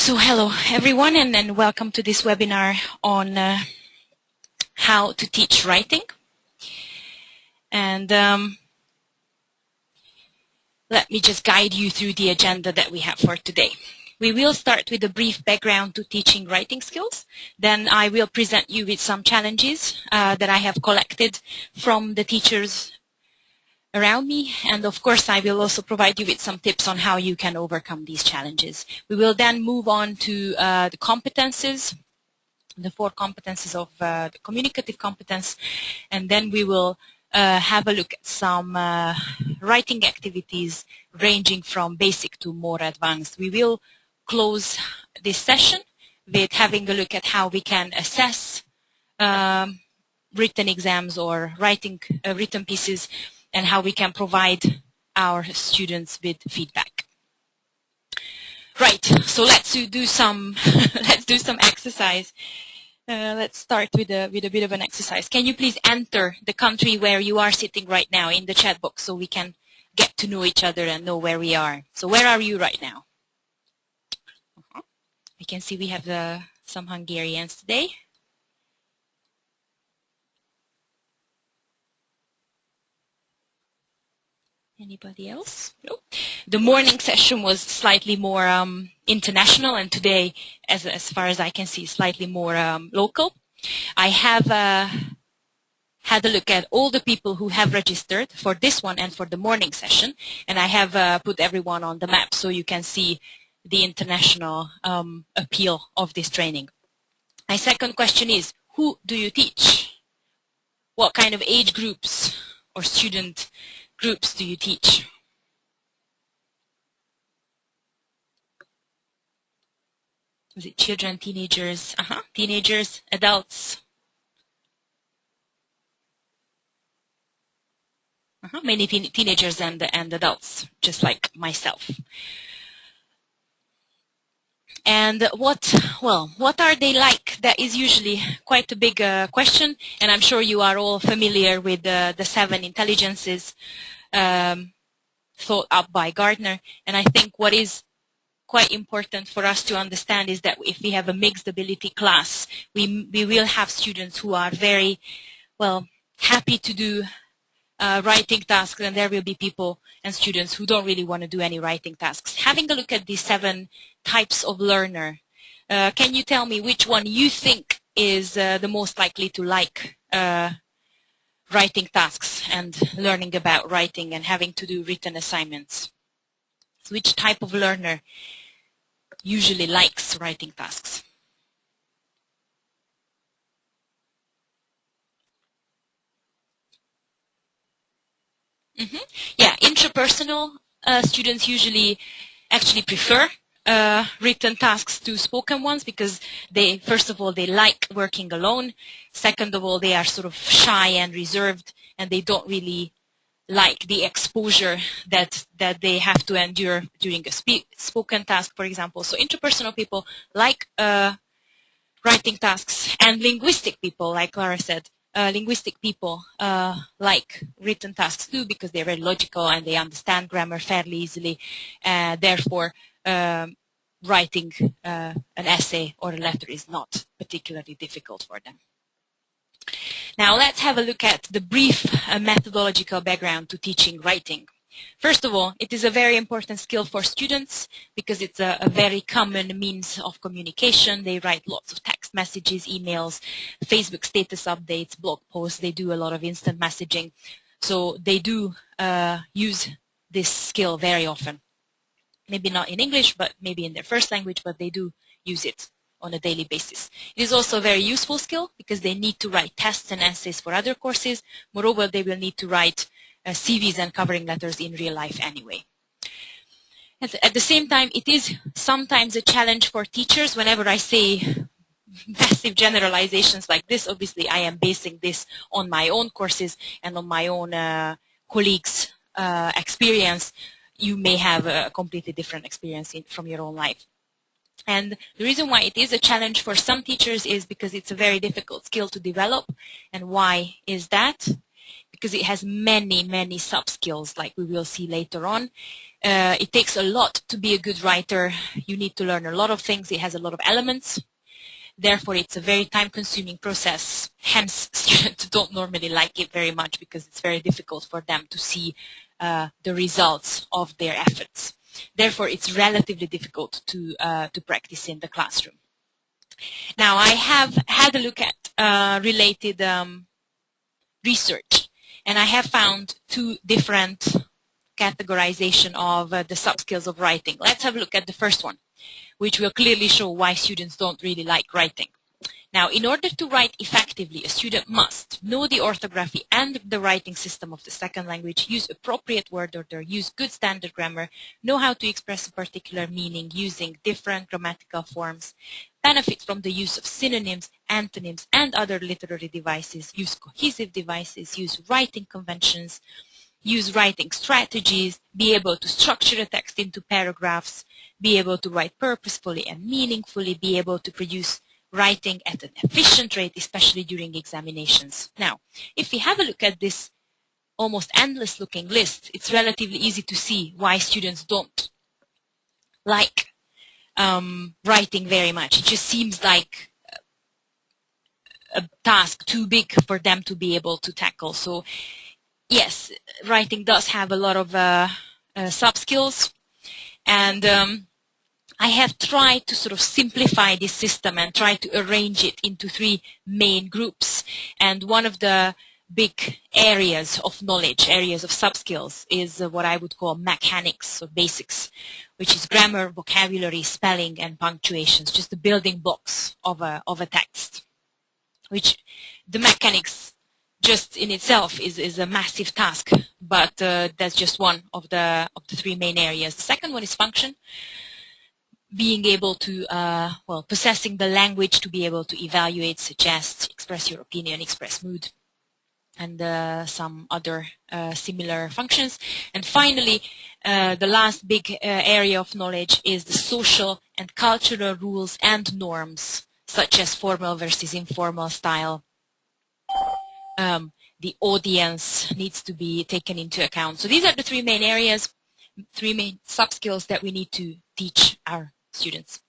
So hello everyone, and welcome to this webinar on how to teach writing. And let me just guide you through the agenda that we have for today. We will start with a brief background to teaching writing skills. Then I will present you with some challenges that I have collected from the teachers around me, and of course I will also provide you with some tips on how you can overcome these challenges. We will then move on to the competences, the 4 competences of the communicative competence, and then we will have a look at some writing activities ranging from basic to more advanced. We will close this session with having a look at how we can assess written exams or writing written pieces, and how we can provide our students with feedback. Right, so let's do some exercise. Let's start with a bit of an exercise. Can you please enter the country where you are sitting right now in the chat box so we can get to know each other and know where we are? So where are you right now? We can see we have some Hungarians today. Anybody else? No. The morning session was slightly more international, and today, as far as I can see, slightly more local. I have had a look at all the people who have registered for this one and for the morning session, and I have put everyone on the map so you can see the international appeal of this training. My second question is, who do you teach? What kind of age groups or student groups do you teach? Is it children, teenagers? Teenagers, adults? Many teenagers and adults, just like myself. And what are they like? That is usually quite a big question, and I'm sure you are all familiar with the 7 intelligences thought up by Gardner. And I think what is quite important for us to understand is that if we have a mixed ability class, we will have students who are very happy to do writing tasks, and there will be people and students who don't really want to do any writing tasks. Having a look at these 7 types of learner, can you tell me which one you think is the most likely to like writing tasks and learning about writing and having to do written assignments? So which type of learner usually likes writing tasks? Yeah, intrapersonal students usually actually prefer written tasks to spoken ones, because they, first of all, they like working alone. Second of all, they are sort of shy and reserved, and they don't really like the exposure that they have to endure during a spoken task, for example. So intrapersonal people like writing tasks, and linguistic people, like Clara said, linguistic people like written tasks too, because they're very logical and they understand grammar fairly easily. Therefore, writing an essay or a letter is not particularly difficult for them. Now let's have a look at the brief methodological background to teaching writing. First of all, it is a very important skill for students because it's a very common means of communication. They write lots of text messages, emails, Facebook status updates, blog posts. They do a lot of instant messaging. So they do use this skill very often. Maybe not in English, but maybe in their first language, but they do use it on a daily basis. It is also a very useful skill because they need to write tests and essays for other courses. Moreover, they will need to write CVs and covering letters in real life anyway. At the same time, it is sometimes a challenge for teachers. Whenever I say massive generalizations like this, obviously I am basing this on my own courses and on my own colleagues' experience. You may have a completely different experience from your own life. And the reason why it is a challenge for some teachers is because it's a very difficult skill to develop. And why is that? because it has many, many sub-skills like we will see later on. It takes a lot to be a good writer. You need to learn a lot of things. It has a lot of elements. Therefore, it's a very time-consuming process. Hence, students don't normally like it very much because it's very difficult for them to see the results of their efforts. Therefore, it's relatively difficult to practice in the classroom. Now, I have had a look at related research, and I have found two different categorization of the sub-skills of writing. Let's have a look at the first one, which will clearly show why students don't really like writing. Now, in order to write effectively, a student must know the orthography and the writing system of the second language, use appropriate word order, use good standard grammar, know how to express a particular meaning using different grammatical forms, benefit from the use of synonyms, antonyms, and other literary devices, use cohesive devices, use writing conventions, use writing strategies, be able to structure a text into paragraphs, be able to write purposefully and meaningfully, be able to produce writing at an efficient rate, especially during examinations. Now, if we have a look at this almost endless looking list, it's relatively easy to see why students don't like writing very much. It just seems like a task too big for them to be able to tackle. So yes, writing does have a lot of sub-skills, and I have tried to sort of simplify this system and try to arrange it into three main groups. And one of the big areas of knowledge, areas of sub-skills, is what I would call mechanics or basics, which is grammar, vocabulary, spelling, and punctuations, just the building blocks of a text, which the mechanics just in itself is a massive task, but that's just one of the three main areas. The second one is function, being able to, possessing the language to be able to evaluate, suggest, express your opinion, express mood, and some other similar functions. And finally, the last big area of knowledge is the social and cultural rules and norms, such as formal versus informal style. The audience needs to be taken into account. So these are the three main areas, three main sub-skills that we need to teach our students.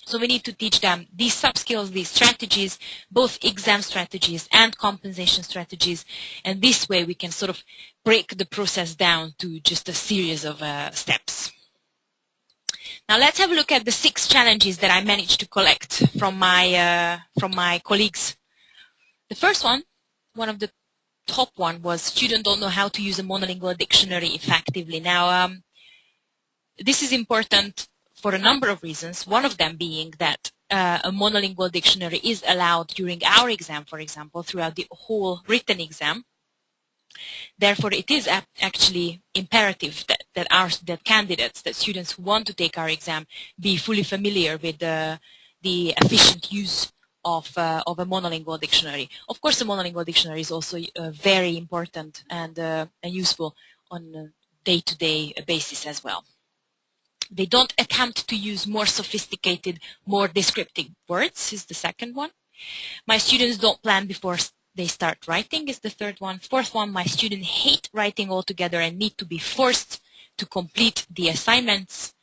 So we need to teach them these sub-skills, these strategies, both exam strategies and compensation strategies. And this way we can sort of break the process down to just a series of steps. Now let's have a look at the 6 challenges that I managed to collect from my colleagues. The first one of the top one, was students don't know how to use a monolingual dictionary effectively. Now, this is important for a number of reasons, one of them being that a monolingual dictionary is allowed during our exam, for example, throughout the whole written exam. Therefore, it is actually imperative that candidates, that students who want to take our exam, be fully familiar with the efficient use of a monolingual dictionary. Of course, a monolingual dictionary is also very important and useful on a day-to-day basis as well. They don't attempt to use more sophisticated, more descriptive words, is the second one. My students don't plan before they start writing, is the third one. Fourth one, my students hate writing altogether and need to be forced to complete the assignments.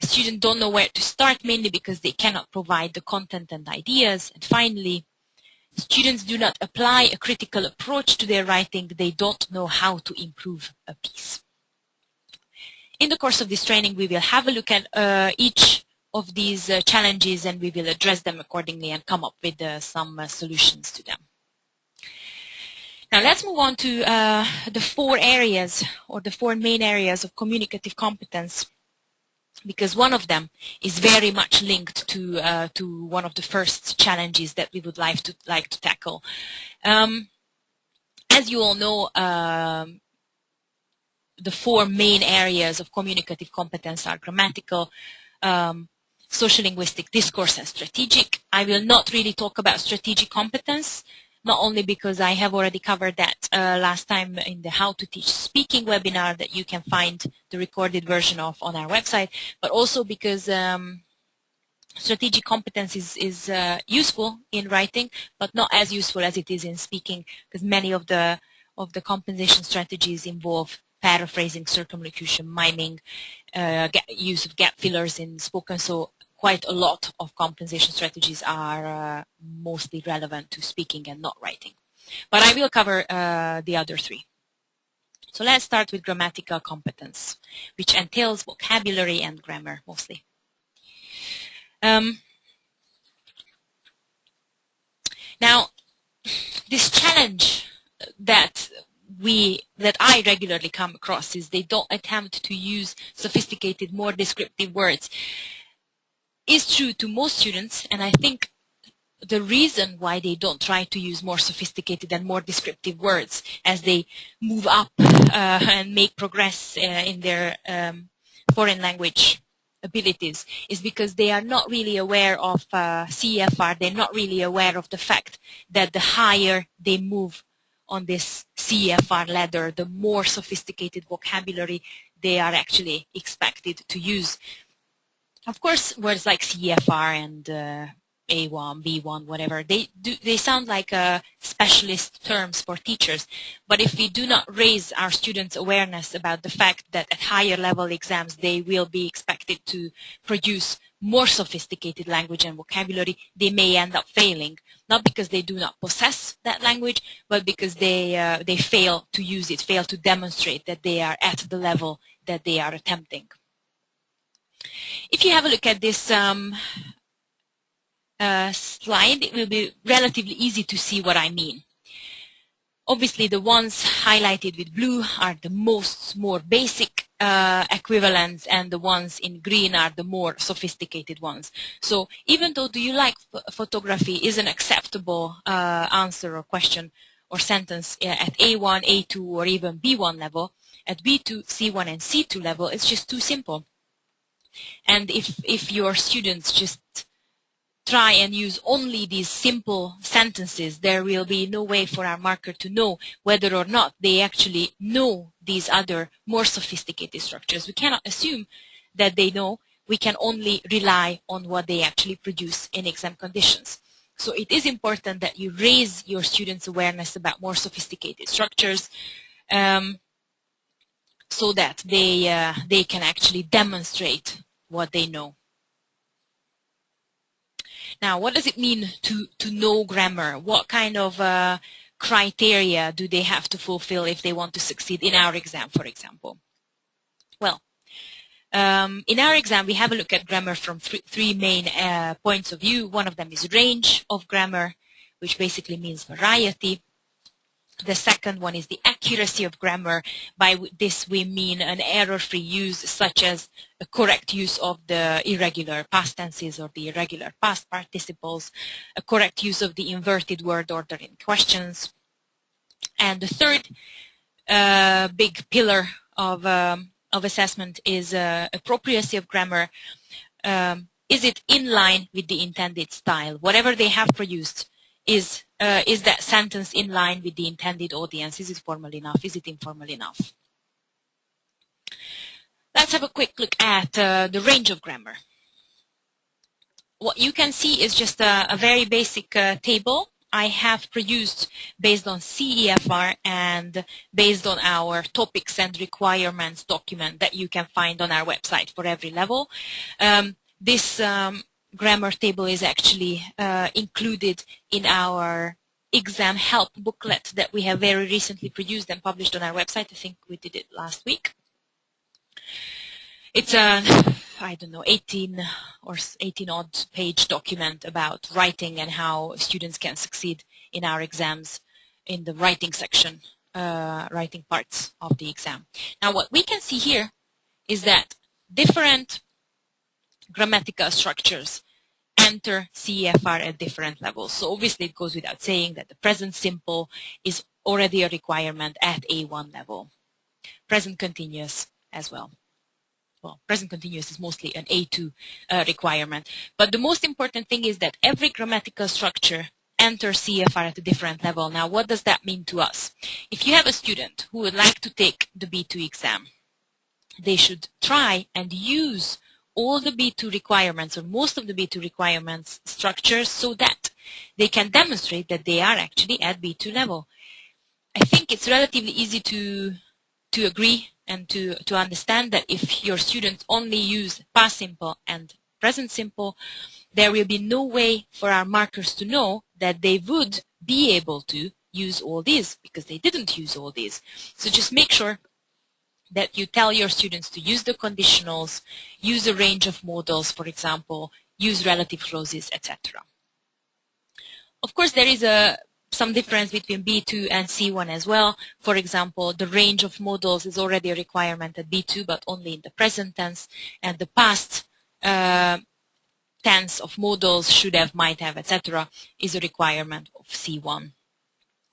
Students don't know where to start, mainly because they cannot provide the content and ideas. And finally, students do not apply a critical approach to their writing. They don't know how to improve a piece. In the course of this training, we will have a look at each of these challenges, and we will address them accordingly and come up with some solutions to them. Now let's move on to the 4 areas, or the 4 main areas of communicative competence, because one of them is very much linked to one of the first challenges that we would like to tackle. As you all know, the 4 main areas of communicative competence are grammatical, social linguistic, discourse, and strategic. I will not really talk about strategic competence, not only because I have already covered that last time in the How to Teach Speaking webinar that you can find the recorded version of on our website, but also because Strategic competence is useful in writing, but not as useful as it is in speaking, because many of the compensation strategies involve paraphrasing, circumlocution, miming, use of gap fillers in spoken. So quite a lot of compensation strategies are mostly relevant to speaking and not writing. But I will cover the other three. So let's start with grammatical competence, which entails vocabulary and grammar mostly. Now, this challenge that I regularly come across is they don't attempt to use sophisticated, more descriptive words. Is true to most students, and I think the reason why they don't try to use more sophisticated and more descriptive words as they move up and make progress in their foreign language abilities is because they are not really aware of CEFR. They're not really aware of the fact that the higher they move on this CEFR ladder, the more sophisticated vocabulary they are actually expected to use. Of course, words like CEFR and A1, B1, whatever, they sound like specialist terms for teachers. But if we do not raise our students' awareness about the fact that at higher level exams they will be expected to produce more sophisticated language and vocabulary, they may end up failing. Not because they do not possess that language, but because they fail to use it, fail to demonstrate that they are at the level that they are attempting. If you have a look at this slide, it will be relatively easy to see what I mean. Obviously, the ones highlighted with blue are the more basic equivalents, and the ones in green are the more sophisticated ones. So even though "do you like photography" is an acceptable answer or question or sentence at A1, A2, or even B1 level, at B2, C1, and C2 level, it's just too simple. And if your students just try and use only these simple sentences, there will be no way for our marker to know whether or not they actually know these other more sophisticated structures. We cannot assume that they know. We can only rely on what they actually produce in exam conditions. So it is important that you raise your students' awareness about more sophisticated structures so that they can actually demonstrate what they know. Now, what does it mean to know grammar? What kind of criteria do they have to fulfill if they want to succeed in our exam, for example? Well, in our exam, we have a look at grammar from three main points of view. One of them is range of grammar, which basically means variety. The second one is the accuracy of grammar. By this we mean an error-free use, such as a correct use of the irregular past tenses or the irregular past participles, a correct use of the inverted word order in questions. And the third big pillar of assessment is appropriacy of grammar. Is it in line with the intended style? Whatever they have produced, is that sentence in line with the intended audience? Is it formal enough? Is it informal enough? Let's have a quick look at the range of grammar. What you can see is just a very basic table I have produced based on CEFR and based on our topics and requirements document that you can find on our website for every level. This grammar table is actually included in our exam help booklet that we have very recently produced and published on our website. I think we did it last week. It's a, I don't know, 18 odd page document about writing and how students can succeed in our exams in the writing section, writing parts of the exam. Now what we can see here is that different grammatical structures enter CEFR at different levels. So obviously it goes without saying that the present simple is already a requirement at A1 level. Present continuous as well. Well, present continuous is mostly an A2 requirement. But the most important thing is that every grammatical structure enters CEFR at a different level. Now, what does that mean to us? If you have a student who would like to take the B2 exam, they should try and use all the B2 requirements or most of the B2 requirements structures so that they can demonstrate that they are actually at B2 level. I think it's relatively easy to agree and to understand that if your students only use past simple and present simple, there will be no way for our markers to know that they would be able to use all these because they didn't use all these. So just make sure that you tell your students to use the conditionals, use a range of modals, for example, use relative clauses, etc. Of course, there is some difference between B2 and C1 as well. For example, the range of modals is already a requirement at B2, but only in the present tense, and the past tense of modals, should have, might have, etc., is a requirement of C1.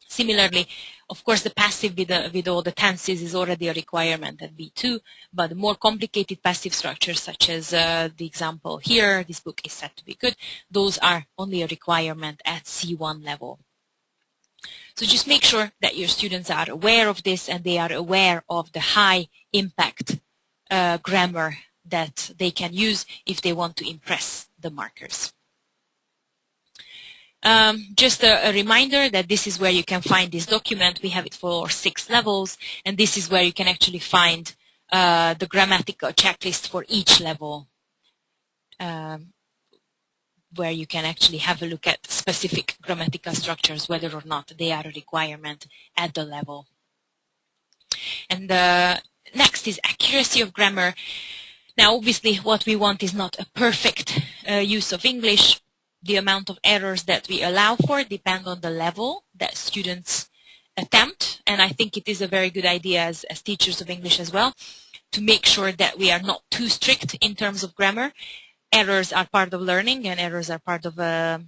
Similarly, of course, the passive with all the tenses is already a requirement at B2, but the more complicated passive structures, such as the example here, this book is said to be good, those are only a requirement at C1 level. So just make sure that your students are aware of this and they are aware of the high impact grammar that they can use if they want to impress the markers. Just a reminder that this is where you can find this document. We have it for 6 levels, and this is where you can actually find the grammatical checklist for each level, where you can actually have a look at specific grammatical structures, whether or not they are a requirement at the level. And next is accuracy of grammar. Now, obviously, what we want is not a perfect use of English. The amount of errors that we allow for depend on the level that students attempt, and I think it is a very good idea as teachers of English as well to make sure that we are not too strict in terms of grammar. Errors are part of learning, and errors are part of a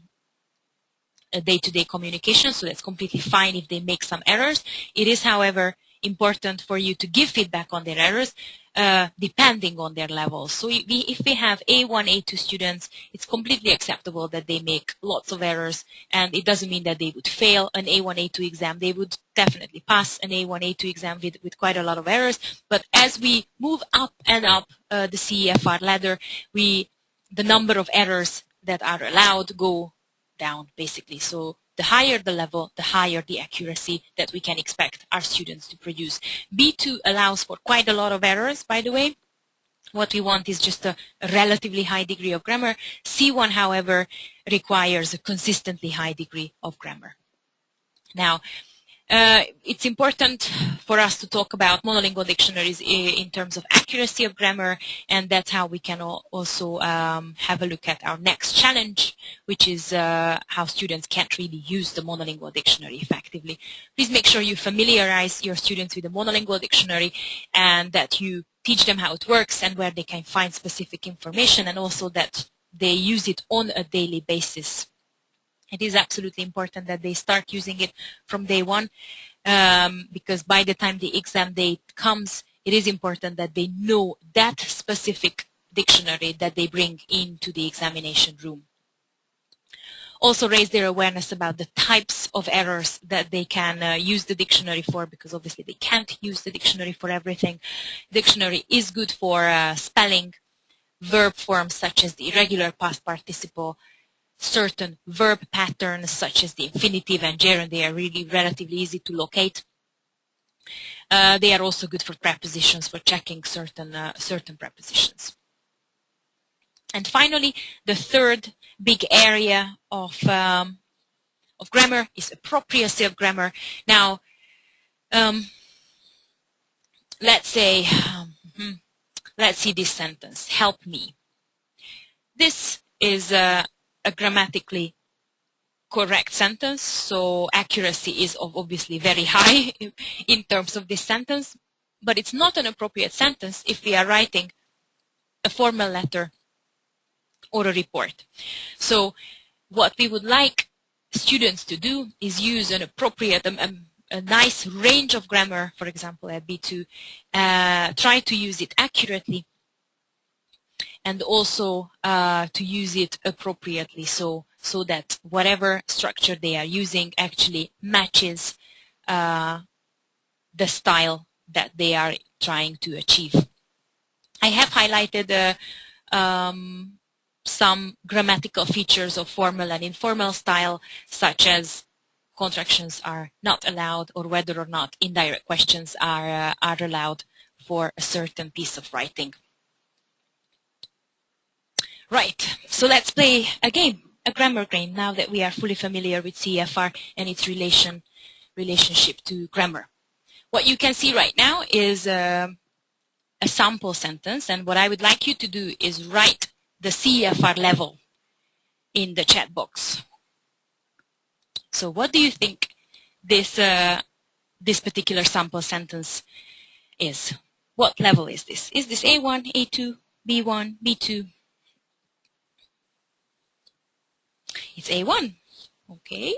day-to-day communication, so that's completely fine if they make some errors. It is, however, important for you to give feedback on their errors depending on their levels. So if we have A1, A2 students, it's completely acceptable that they make lots of errors, and it doesn't mean that they would fail an A1, A2 exam. They would definitely pass an A1, A2 exam with quite a lot of errors. But as we move up and up the CEFR ladder, the number of errors that are allowed go down, basically. So the higher the level, the higher the accuracy that we can expect our students to produce. B2 allows for quite a lot of errors, by the way. What we want is just a relatively high degree of grammar. C1, however, requires a consistently high degree of grammar. Now, it's important for us to talk about monolingual dictionaries in terms of accuracy of grammar, and that's how we can also have a look at our next challenge, which is how students can't really use the monolingual dictionary effectively. Please make sure you familiarize your students with the monolingual dictionary and that you teach them how it works and where they can find specific information, and also that they use it on a daily basis. It is absolutely important that they start using it from day one, because by the time the exam date comes, it is important that they know that specific dictionary that they bring into the examination room. Also raise their awareness about the types of errors that they can use the dictionary for, because obviously they can't use the dictionary for everything. Dictionary is good for spelling, verb forms such as the irregular past participle, certain verb patterns such as the infinitive and gerund. They are really relatively easy to locate. They are also good for prepositions, for checking certain prepositions. And finally, the third big area of grammar is appropriacy of grammar. Now, let's say, let's see this sentence, help me. This is a grammatically correct sentence, so accuracy is obviously very high in terms of this sentence, but it's not an appropriate sentence if we are writing a formal letter or a report. So what we would like students to do is use an appropriate, a nice range of grammar, for example at B2, try to use it accurately, and also to use it appropriately, so that whatever structure they are using actually matches the style that they are trying to achieve. I have highlighted some grammatical features of formal and informal style, such as contractions are not allowed, or whether or not indirect questions are allowed for a certain piece of writing. Right, so let's play a game, a grammar game, now that we are fully familiar with CFR and its relationship to grammar. What you can see right now is a sample sentence, and what I would like you to do is write the CFR level in the chat box. So what do you think this particular sample sentence is? What level is this? Is this A1, A2, B1, B2? It's A1. Okay.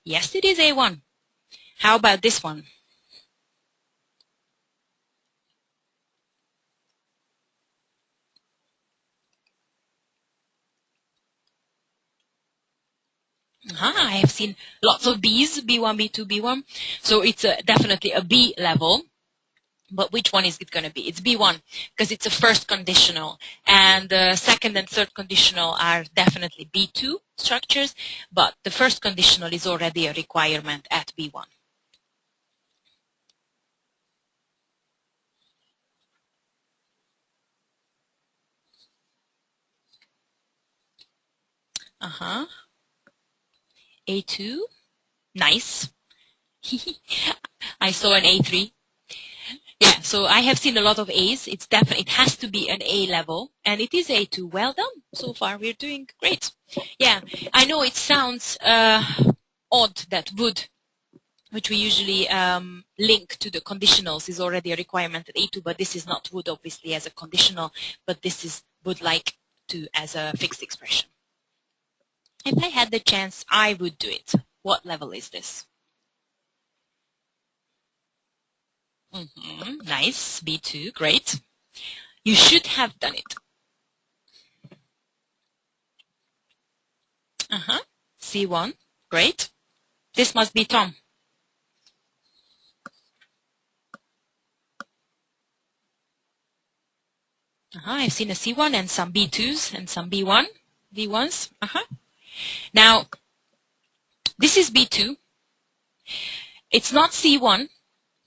Yes, it is A1. How about this one? I have seen lots of Bs, B1, B2, B1. So it's definitely a B level. But which one is it going to be? It's B1 because it's a first conditional. And the second and third conditional are definitely B2 structures. But the first conditional is already a requirement at B1. A2. Nice. I saw an A3. Yeah, so I have seen a lot of A's. It's definitely, it has to be an A level, and it is A2. Well done. So far, we're doing great. Yeah, I know it sounds odd that would, which we usually link to the conditionals, is already a requirement at A2, but this is not would, obviously, as a conditional, but this is would like to as a fixed expression. If I had the chance, I would do it. What level is this? Nice, B2, great. You should have done it. C1, great. This must be Tom. I've seen a C1 and some B2s and some B1s. Now, this is B2. It's not C1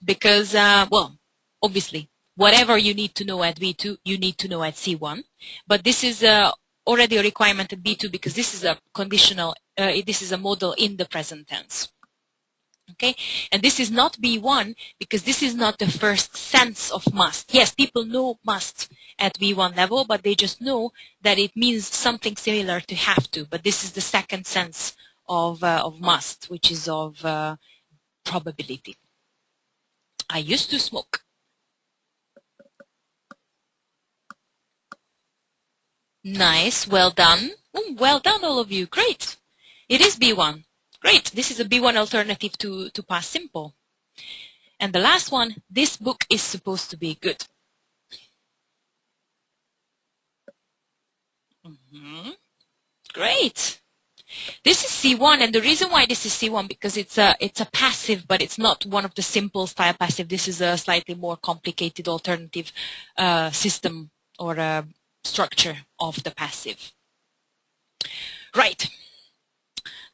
because, well, obviously, whatever you need to know at B2, you need to know at C1. But this is already a requirement at B2 because this is a conditional, this is a model in the present tense. Okay, and this is not B1 because this is not the first sense of must. Yes, people know must at B1 level, but they just know that it means something similar to have to. But this is the second sense of must, which is of probability. I used to smoke. Nice, well done. Well done, all of you. Great. It is B1. Great. This is a B1 alternative to past simple. And the last one, this book is supposed to be good. Great. This is C1, and the reason why this is C1 because it's a passive, but it's not one of the simple style passive. This is a slightly more complicated alternative system or structure of the passive. Right.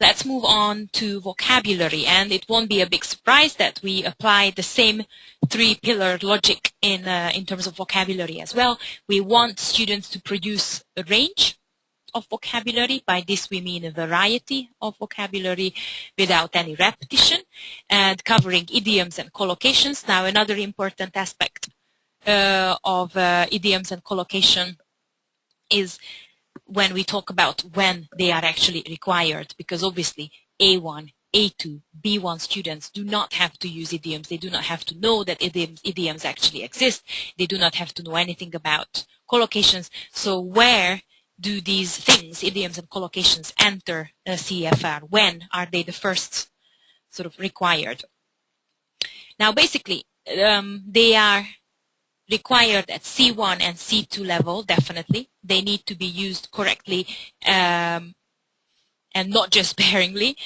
Let's move on to vocabulary, and it won't be a big surprise that we apply the same three-pillar logic in terms of vocabulary as well. We want students to produce a range of vocabulary. By this we mean a variety of vocabulary without any repetition, and covering idioms and collocations. Now, another important aspect of idioms and collocation is when we talk about when they are actually required, because obviously A1, A2, B1 students do not have to use idioms. They do not have to know that idioms actually exist. They do not have to know anything about collocations. So where do these things, idioms and collocations, enter CFR? When are they the first sort of required? Now, basically, they are required at C1 and C2 level, definitely. They need to be used correctly and not just sparingly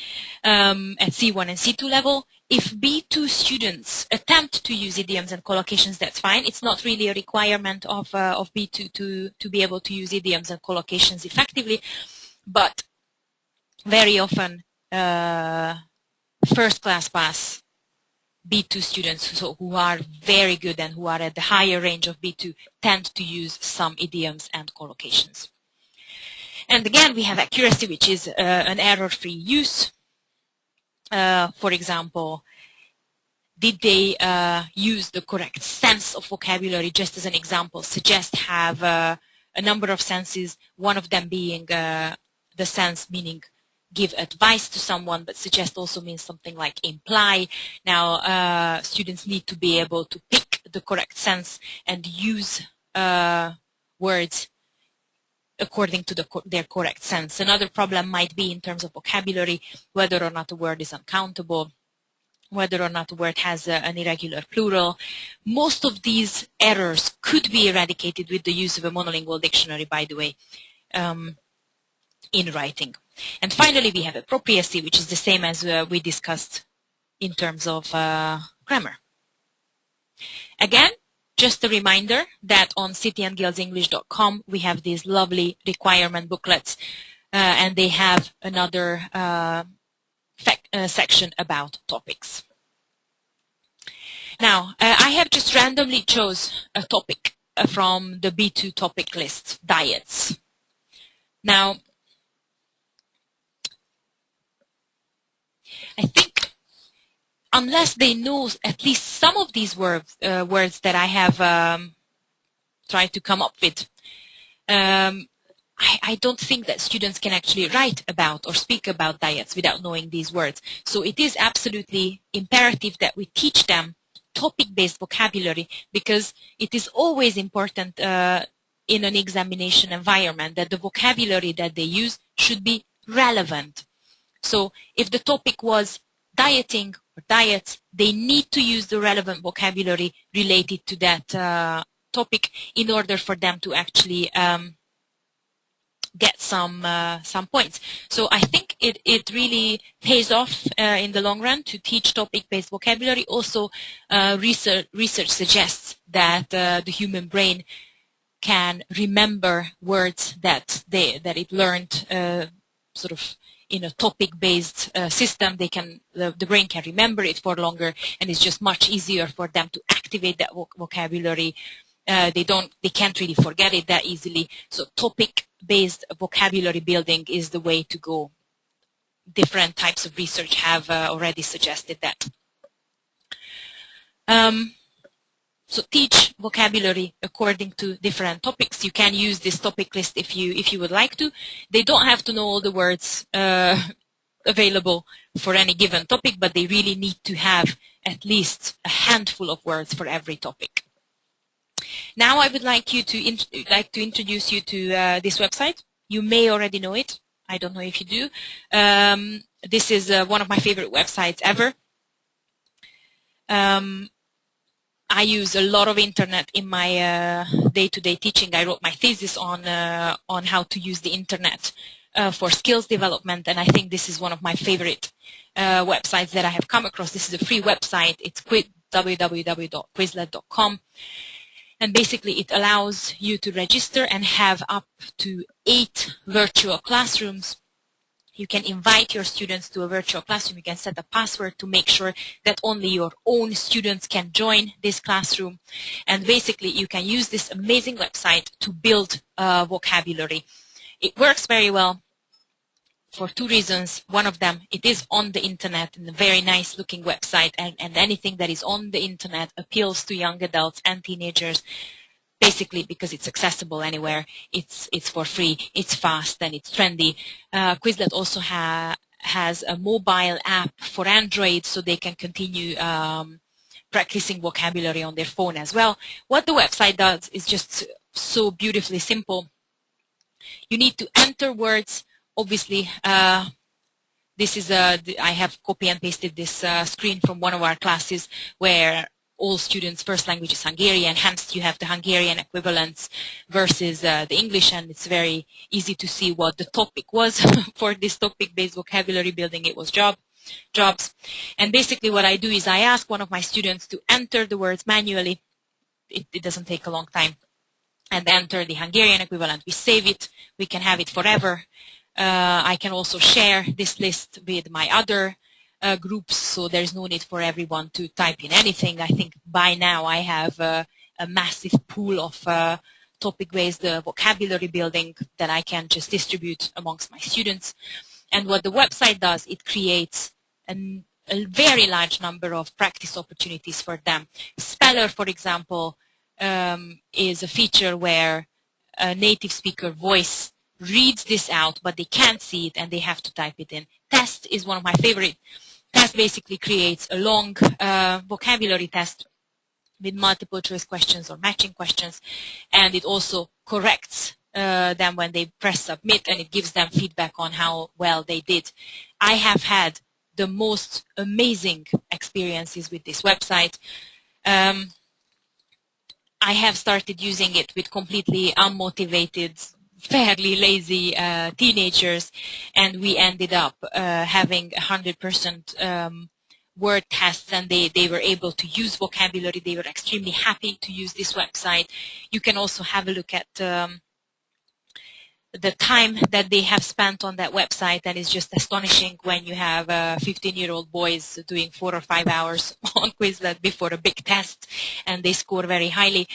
at C1 and C2 level. If B2 students attempt to use idioms and collocations, that's fine. It's not really a requirement of B2 to be able to use idioms and collocations effectively, but very often first class pass B2 students who are very good and who are at the higher range of B2 tend to use some idioms and collocations. And again, we have accuracy, which is an error-free use. For example, did they use the correct sense of vocabulary? Just as an example, suggest have a number of senses, one of them being the sense meaning give advice to someone, but suggest also means something like imply. Now, students need to be able to pick the correct sense and use words according to their correct sense. Another problem might be in terms of vocabulary, whether or not a word is uncountable, whether or not a word has an irregular plural. Most of these errors could be eradicated with the use of a monolingual dictionary, by the way, in writing. And finally, we have appropriacy, which is the same as we discussed in terms of grammar. Again, just a reminder that on cityandguildsenglish.com we have these lovely requirement booklets, and they have another section about topics. Now, I have just randomly chose a topic from the B2 topic list, diets. Now, I think unless they know at least some of these words that I have tried to come up with, I don't think that students can actually write about or speak about diets without knowing these words. So it is absolutely imperative that we teach them topic-based vocabulary, because it is always important in an examination environment that the vocabulary that they use should be relevant. So if the topic was dieting or diets, they need to use the relevant vocabulary related to that topic in order for them to actually get some points. So I think it really pays off in the long run to teach topic-based vocabulary. Also, research suggests that the human brain can remember words that it learned sort of in a topic-based system. The brain can remember it for longer, and it's just much easier for them to activate that vocabulary. They can't really forget it that easily. So topic-based vocabulary building is the way to go. Different types of research have already suggested that. So teach vocabulary according to different topics. You can use this topic list if you would like to. They don't have to know all the words available for any given topic, but they really need to have at least a handful of words for every topic. Now I would like to introduce you to this website. You may already know it. I don't know if you do. This is one of my favorite websites ever. I use a lot of internet in my day-to-day teaching. I wrote my thesis on how to use the internet for skills development, and I think this is one of my favorite websites that I have come across. This is a free website. It's www.quizlet.com, and basically it allows you to register and have up to 8 virtual classrooms. You can invite your students to a virtual classroom. You can set a password to make sure that only your own students can join this classroom. And basically, you can use this amazing website to build vocabulary. It works very well for 2 reasons. One of them, it is on the internet in a very nice looking website, and anything that is on the internet appeals to young adults and teenagers. Basically, because it's accessible anywhere, it's for free, it's fast, and it's trendy. Quizlet also has a mobile app for Android, so they can continue practicing vocabulary on their phone as well. What the website does is just so beautifully simple. You need to enter words. Obviously, this is I have copy and pasted this screen from one of our classes where all students' first language is Hungarian, hence you have the Hungarian equivalents versus the English, and it's very easy to see what the topic was for this topic-based vocabulary building. It was job. jobs. And basically what I do is I ask one of my students to enter the words manually. It doesn't take a long time. And enter the Hungarian equivalent. We save it. We can have it forever. I can also share this list with my other groups, so there's no need for everyone to type in anything. I think by now I have a massive pool of topic-based vocabulary building that I can just distribute amongst my students. And what the website does, it creates a very large number of practice opportunities for them. Speller, for example, is a feature where a native speaker voice reads this out, but they can't see it and they have to type it in. Test is one of my favorite. Test basically creates a long vocabulary test with multiple choice questions or matching questions, and it also corrects them when they press submit, and it gives them feedback on how well they did. I have had the most amazing experiences with this website. I have started using it with completely unmotivated, fairly lazy teenagers, and we ended up having 100% word tests, and they were able to use vocabulary. They were extremely happy to use this website. You can also have a look at the time that they have spent on that website, and it's just astonishing when you have 15-year-old boys doing 4 or 5 hours on Quizlet before a big test, and they score very highly.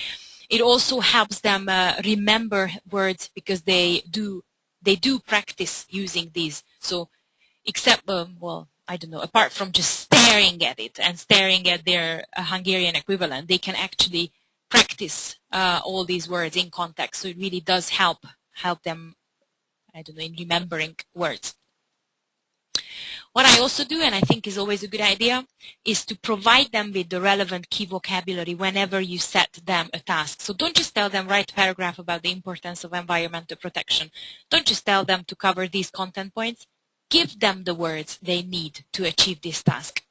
It also helps them remember words because they do practice using these. So except, well, I don't know, apart from just staring at it and staring at their Hungarian equivalent, they can actually practice all these words in context. So it really does help them, I don't know, in remembering words. What I also do, and I think is always a good idea, is to provide them with the relevant key vocabulary whenever you set them a task. So don't just tell them, write a paragraph about the importance of environmental protection. Don't just tell them to cover these content points. Give them the words they need to achieve this task.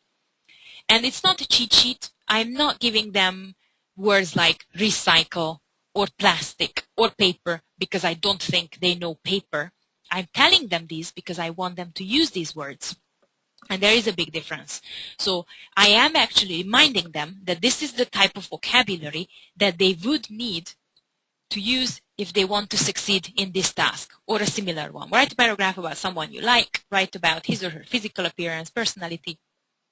And it's not a cheat sheet. I'm not giving them words like recycle or plastic or paper because I don't think they know paper. I'm telling them these because I want them to use these words. And there is a big difference. So I am actually reminding them that this is the type of vocabulary that they would need to use if they want to succeed in this task or a similar one. Write a paragraph about someone you like, write about his or her physical appearance, personality,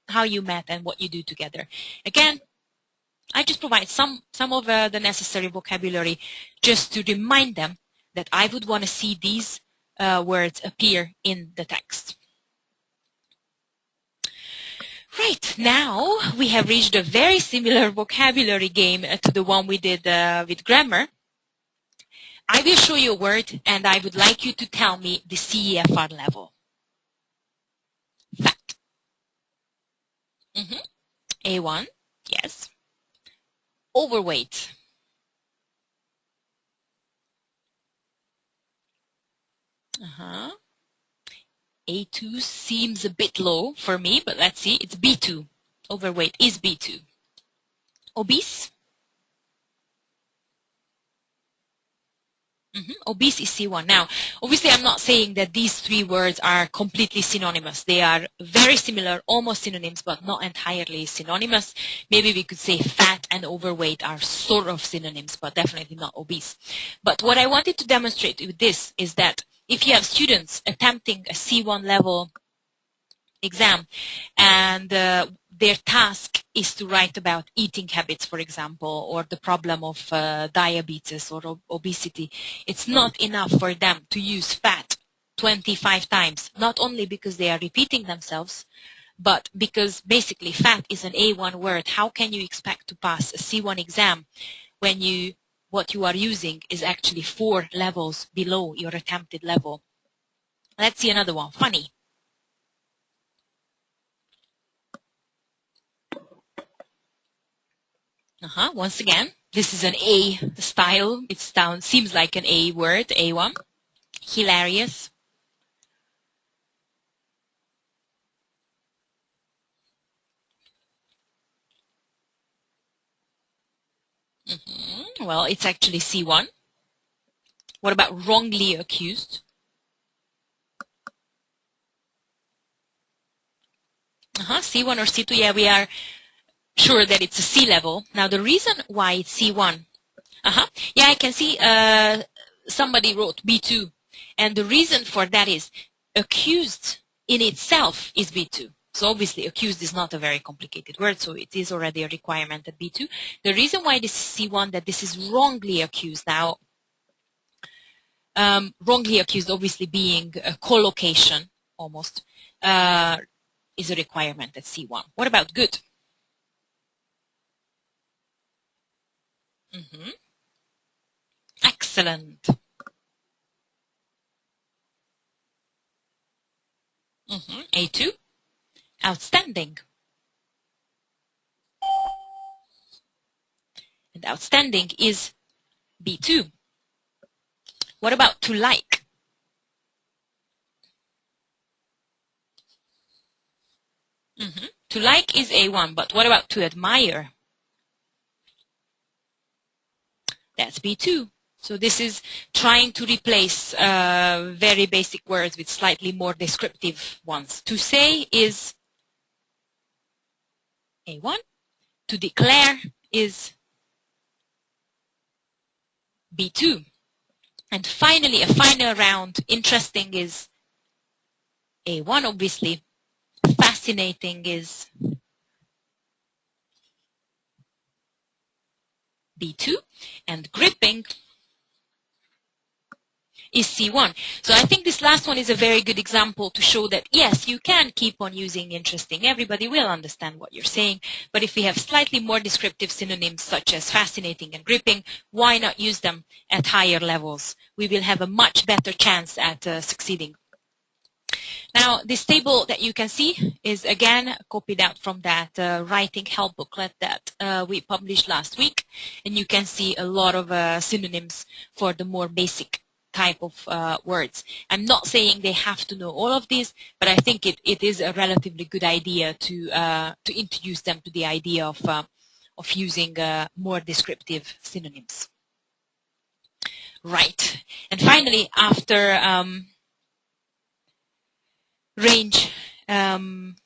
how you met, and what you do together. Again, I just provide some of the necessary vocabulary just to remind them that I would want to see these words appear in the text. Right, now we have reached a very similar vocabulary game to the one we did with grammar. I will show you a word and I would like you to tell me the CEFR level. Fat. A1, yes. Overweight. A2 seems a bit low for me, but let's see. It's B2. Overweight is B2. Obese. Obese is C1. Now, obviously, I'm not saying that these three words are completely synonymous. They are very similar, almost synonyms, but not entirely synonymous. Maybe we could say fat and overweight are sort of synonyms, but definitely not obese. But what I wanted to demonstrate with this is that if you have students attempting a C1 level exam and their task is to write about eating habits, for example, or the problem of diabetes or obesity, it's not enough for them to use fat 25 times, not only because they are repeating themselves, but because basically fat is an A1 word. How can you expect to pass a C1 exam when what you are using is actually 4 levels below your attempted level? Let's see another one. Funny. Once again, this is an A style. It seems like an A word, A1. Hilarious. Well, it's actually C1. What about wrongly accused? C1 or C2, yeah, we are sure that it's a C level. Now, the reason why it's C1, yeah, I can see somebody wrote B2. And the reason for that is accused in itself is B2. So obviously accused is not a very complicated word, so it is already a requirement at B2. The reason why this is C1, that this is wrongly accused. Now, wrongly accused obviously being a collocation almost, is a requirement at C1. What about good? Excellent. A2, outstanding. And outstanding is B2. What about to like? To like is A1, but what about to admire? That's B2. So this is trying to replace very basic words with slightly more descriptive ones. To say is A1. To declare is B2. And finally, a final round, interesting is A1, obviously. Fascinating is B2. And gripping is C1. So I think this last one is a very good example to show that, yes, you can keep on using interesting. Everybody will understand what you're saying. But if we have slightly more descriptive synonyms such as fascinating and gripping, why not use them at higher levels? We will have a much better chance at succeeding. Now, this table that you can see is again copied out from that writing help booklet that we published last week. And you can see a lot of synonyms for the more basic type of words. I'm not saying they have to know all of these, but I think it is a relatively good idea to introduce them to the idea of using more descriptive synonyms. Right. And finally, after range and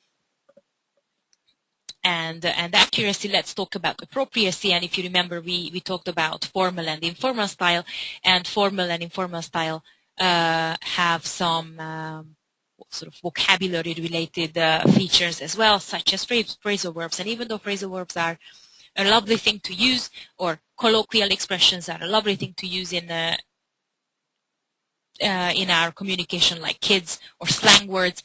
accuracy, let's talk about appropriacy. And if you remember, we talked about formal and informal style, and formal and informal style have some sort of vocabulary related features as well, such as phrasal verbs. And even though phrasal verbs are a lovely thing to use, or colloquial expressions are a lovely thing to use in our communication, like kids or slang words,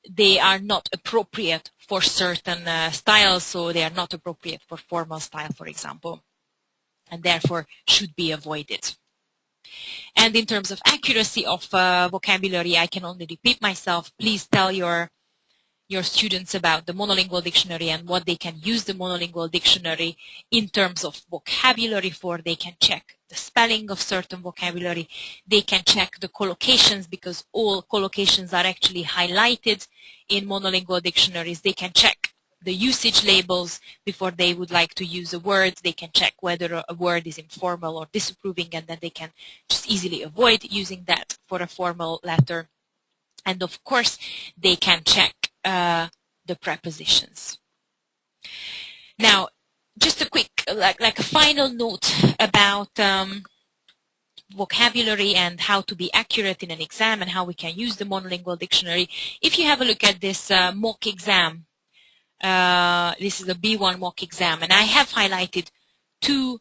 they are not appropriate for certain styles, so they are not appropriate for formal style, for example, and therefore should be avoided. And in terms of accuracy of vocabulary, I can only repeat myself. Please tell your students about the monolingual dictionary and what they can use the monolingual dictionary in terms of vocabulary for. They can check the spelling of certain vocabulary. They can check the collocations, because all collocations are actually highlighted in monolingual dictionaries. They can check the usage labels before they would like to use a word. They can check whether a word is informal or disapproving, and then they can just easily avoid using that for a formal letter. And of course, they can check the prepositions. Now, just a quick, like a final note about vocabulary and how to be accurate in an exam and how we can use the monolingual dictionary. If you have a look at this mock exam, this is a B1 mock exam, and I have highlighted 2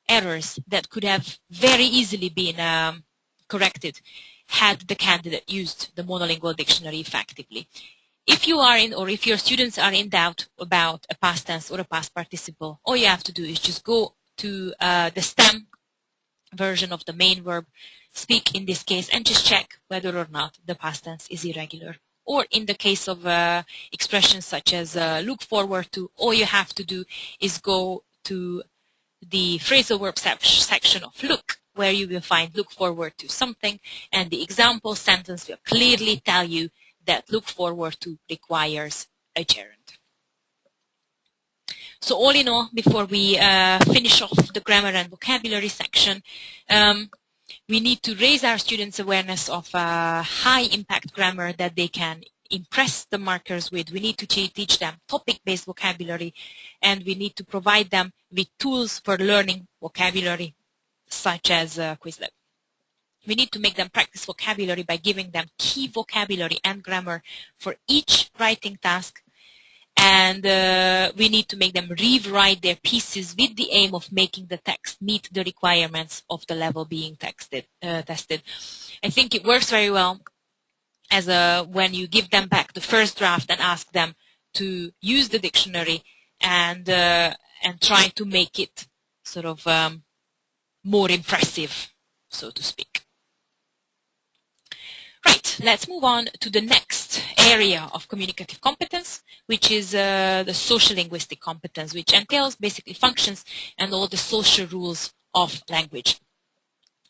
errors that could have very easily been corrected had the candidate used the monolingual dictionary effectively. If you are in, or if your students are in doubt about a past tense or a past participle, all you have to do is just go to the stem version of the main verb, speak in this case, and just check whether or not the past tense is irregular. Or in the case of expressions such as look forward to, all you have to do is go to the phrasal verb section of look, where you will find look forward to something, and the example sentence will clearly tell you that look forward to requires a gerund. So all in all, before we finish off the grammar and vocabulary section, we need to raise our students' awareness of high impact grammar that they can impress the markers with. We need to teach them topic-based vocabulary, and we need to provide them with tools for learning vocabulary, such as Quizlet. We need to make them practice vocabulary by giving them key vocabulary and grammar for each writing task. And we need to make them rewrite their pieces with the aim of making the text meet the requirements of the level being tested. I think it works very well as when you give them back the first draft and ask them to use the dictionary and try to make it sort of more impressive, so to speak. Right, let's move on to the next area of communicative competence, which is the social linguistic competence, which entails basically functions and all the social rules of language.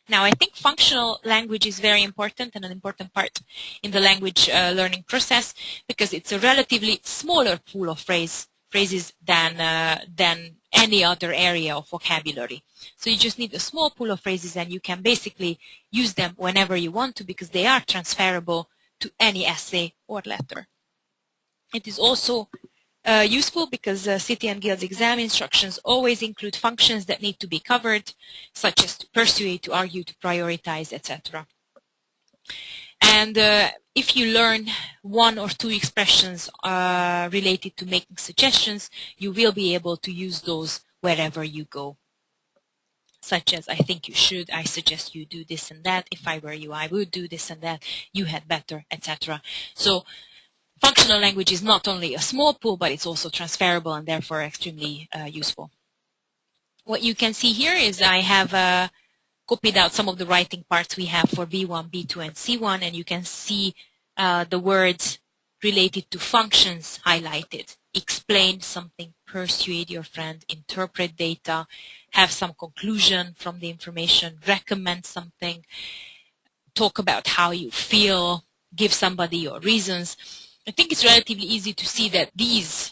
Now, I think functional language is very important and an important part in the language learning process because it's a relatively smaller pool of phrases than any other area of vocabulary. So you just need a small pool of phrases and you can basically use them whenever you want to because they are transferable to any essay or letter. It is also useful because City and Guilds exam instructions always include functions that need to be covered, such as to persuade, to argue, to prioritize, etc. And if you learn one or two expressions related to making suggestions, you will be able to use those wherever you go. Such as, I think you should, I suggest you do this and that, if I were you, I would do this and that, you had better, etc. So functional language is not only a small pool, but it's also transferable and therefore extremely useful. What you can see here is I have copied out some of the writing parts we have for B1, B2, and C1, and you can see the words related to functions highlighted. Explain something, persuade your friend, interpret data, have some conclusion from the information, recommend something, talk about how you feel, give somebody your reasons. I think it's relatively easy to see that these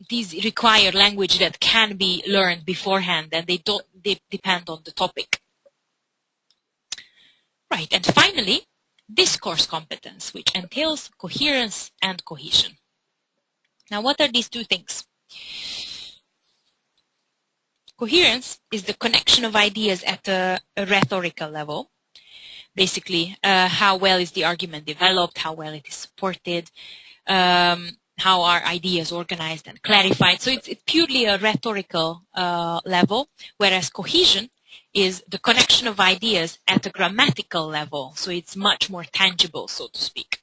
these require language that can be learned beforehand and they depend on the topic. Right, and finally, discourse competence, which entails coherence and cohesion. Now, what are these two things? Coherence is the connection of ideas at a rhetorical level. Basically, how well is the argument developed, how well it is supported, how are ideas organized and clarified. So it's purely a rhetorical level, whereas cohesion is the connection of ideas at a grammatical level. So it's much more tangible, so to speak,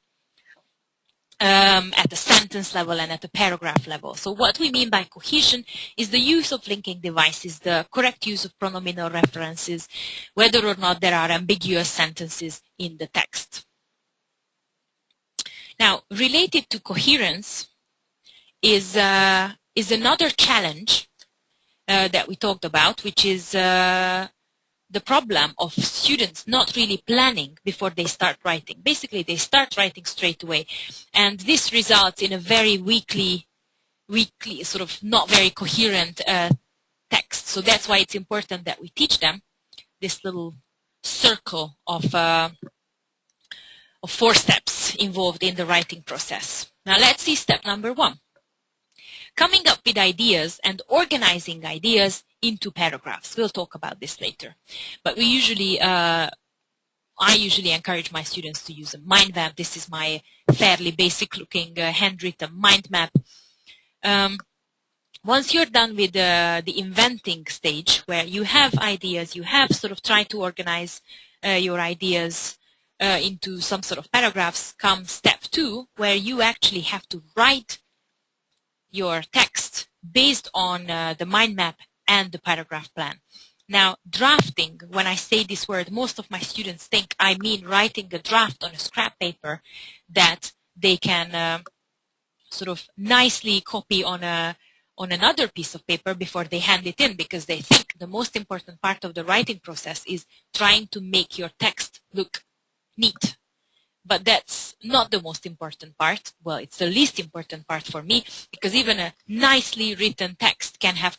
at the sentence level and at the paragraph level. So what we mean by cohesion is the use of linking devices, the correct use of pronominal references, whether or not there are ambiguous sentences in the text. Now, related to coherence is another challenge that we talked about, which is the problem of students not really planning before they start writing. Basically, they start writing straight away, and this results in a very weakly, sort of not very coherent text. So that's why it's important that we teach them this little circle of 4 steps involved in the writing process. Now let's see step number 1. Coming up with ideas and organizing ideas into paragraphs. We'll talk about this later. But we usually, I usually encourage my students to use a mind map. This is my fairly basic looking handwritten mind map. Once you're done with the inventing stage where you have ideas, you have sort of tried to organize your ideas into some sort of paragraphs, comes step 2 where you actually have to write your text based on the mind map and the paragraph plan. Now, drafting, when I say this word, most of my students think I mean writing a draft on a scrap paper that they can sort of nicely copy on another piece of paper before they hand it in, because they think the most important part of the writing process is trying to make your text look neat. But that's not the most important part. Well, it's the least important part for me, because even a nicely written text can have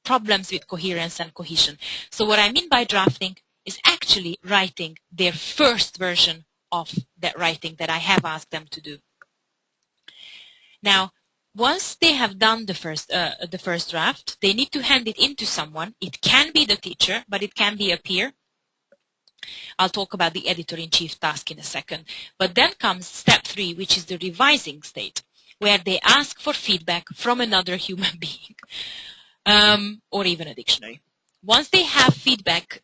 problems with coherence and cohesion. So what I mean by drafting is actually writing their first version of that writing that I have asked them to do. Now, once they have done the first draft, they need to hand it in to someone. It can be the teacher, but it can be a peer. I'll talk about the editor-in-chief task in a second. But then comes step 3, which is the revising state, where they ask for feedback from another human being, or even a dictionary. Once they have feedback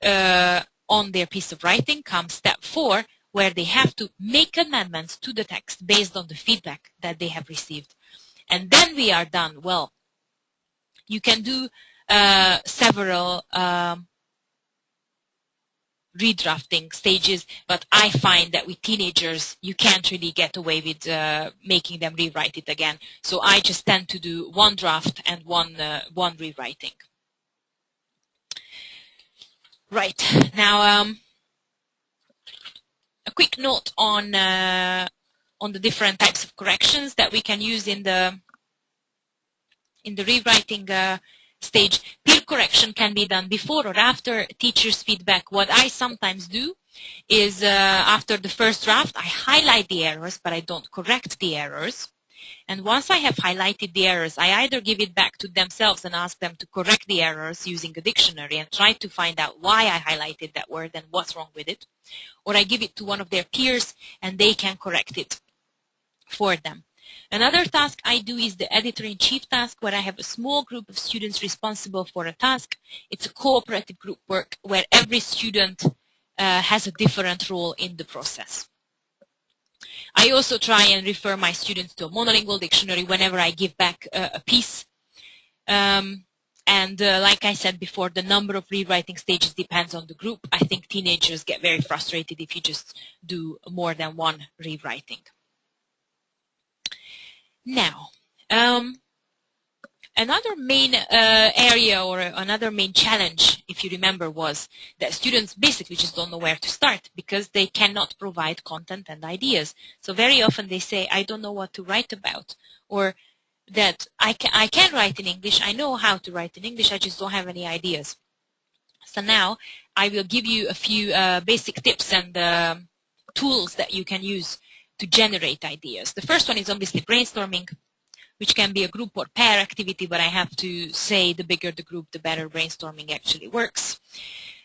on their piece of writing, comes step 4, where they have to make amendments to the text based on the feedback that they have received. And then we are done. Well, you can do several redrafting stages, but I find that with teenagers, you can't really get away with making them rewrite it again. So I just tend to do one draft and one rewriting. Right. Now, a quick note on the different types of corrections that we can use in the rewriting stage. Peer correction can be done before or after teacher's feedback. What I sometimes do is after the first draft, I highlight the errors, but I don't correct the errors. And once I have highlighted the errors, I either give it back to themselves and ask them to correct the errors using a dictionary and try to find out why I highlighted that word and what's wrong with it, or I give it to one of their peers and they can correct it for them. Another task I do is the editor-in-chief task, where I have a small group of students responsible for a task. It's a cooperative group work where every student has a different role in the process. I also try and refer my students to a monolingual dictionary whenever I give back a piece. Like I said before, the number of rewriting stages depends on the group. I think teenagers get very frustrated if you just do more than one rewriting. Now, another main area or another main challenge, if you remember, was that students basically just don't know where to start because they cannot provide content and ideas. So very often they say, I don't know what to write about, or that I can write in English, I know how to write in English, I just don't have any ideas. So now I will give you a few basic tips and tools that you can use to generate ideas. The first one is obviously brainstorming, which can be a group or pair activity, but I have to say the bigger the group, the better brainstorming actually works.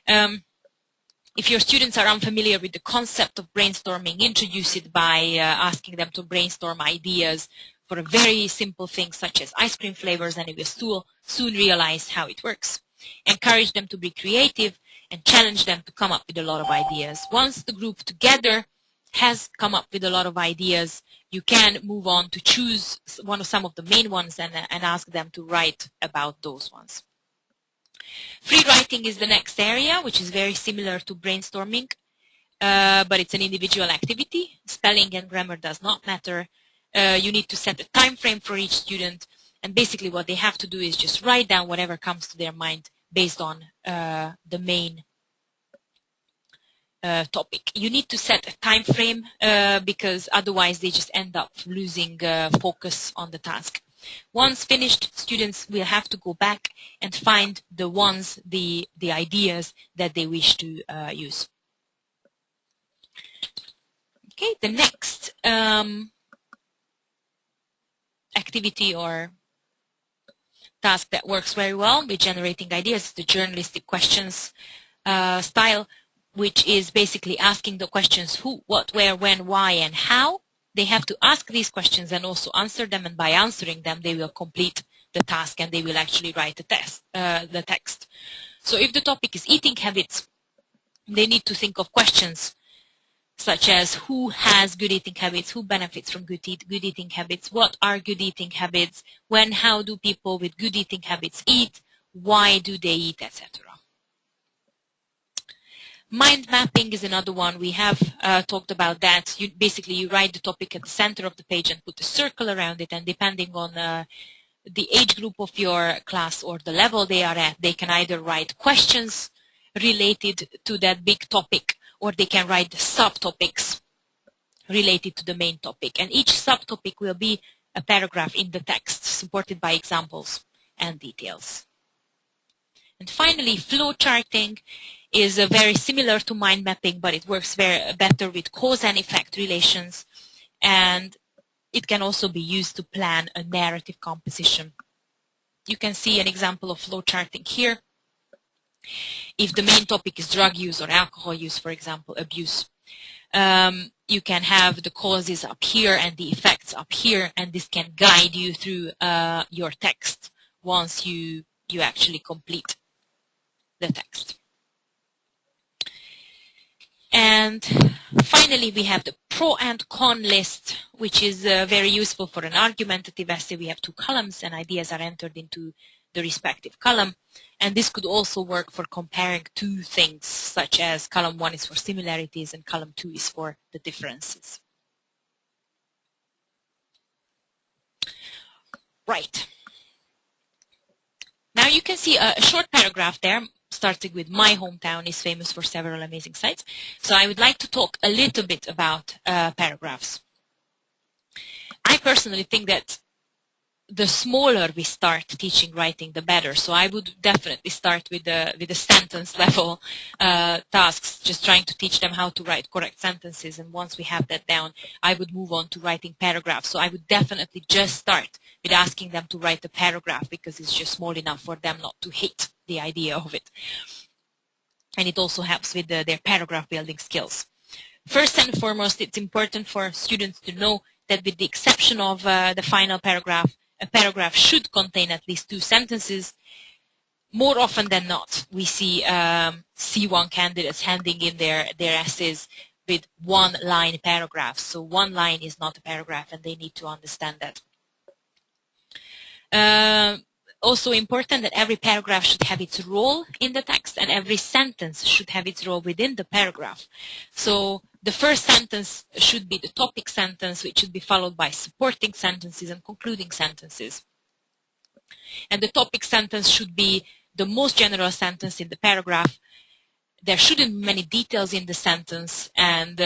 If your students are unfamiliar with the concept of brainstorming, introduce it by asking them to brainstorm ideas for a very simple thing such as ice cream flavors, and you will soon realize how it works. Encourage them to be creative and challenge them to come up with a lot of ideas. Once the group together has come up with a lot of ideas, you can move on to choose some of the main ones and ask them to write about those ones. Free writing is the next area, which is very similar to brainstorming, but it's an individual activity. Spelling and grammar does not matter. You need to set a time frame for each student, and basically what they have to do is just write down whatever comes to their mind based on the main topic. You need to set a time frame because otherwise they just end up losing focus on the task. Once finished, students will have to go back and find the ideas that they wish to use. Okay, the next activity or task that works very well with generating ideas is the journalistic questions style, which is basically asking the questions who, what, where, when, why, and how. They have to ask these questions and also answer them, and by answering them, they will complete the task and they will actually write the text. So if the topic is eating habits, they need to think of questions such as who has good eating habits, who benefits from good eating habits, what are good eating habits, when, how do people with good eating habits eat, why do they eat, etc. Mind mapping is another one. We have talked about that. You write the topic at the center of the page and put a circle around it, and depending on the age group of your class or the level they are at, they can either write questions related to that big topic, or they can write subtopics related to the main topic. And each subtopic will be a paragraph in the text supported by examples and details. And finally, flow charting is very similar to mind mapping, but it works very better with cause and effect relations, and it can also be used to plan a narrative composition. You can see an example of flow charting here. If the main topic is drug use or alcohol use, for example, abuse, you can have the causes up here and the effects up here, and this can guide you through your text once you actually complete the text. And finally, we have the pro and con list, which is very useful for an argumentative essay. We have two columns and ideas are entered into the respective column. And this could also work for comparing two things, such as column 1 is for similarities and column 2 is for the differences. Right. Now you can see a short paragraph there, starting with my hometown is famous for several amazing sites. So I would like to talk a little bit about paragraphs. I personally think that the smaller we start teaching writing, the better. So I would definitely start with the sentence level tasks, just trying to teach them how to write correct sentences. And once we have that down, I would move on to writing paragraphs. So I would definitely just start with asking them to write a paragraph, because it's just small enough for them not to hate the idea of it. And it also helps with their paragraph building skills. First and foremost, it's important for students to know that with the exception of the final paragraph, a paragraph should contain at least 2 sentences. More often than not, we see C1 candidates handing in their essays with 1-line paragraphs. So 1 line is not a paragraph, and they need to understand that. Also important that every paragraph should have its role in the text, and every sentence should have its role within the paragraph. So the first sentence should be the topic sentence, which should be followed by supporting sentences and concluding sentences. And the topic sentence should be the most general sentence in the paragraph. There shouldn't be many details in the sentence, and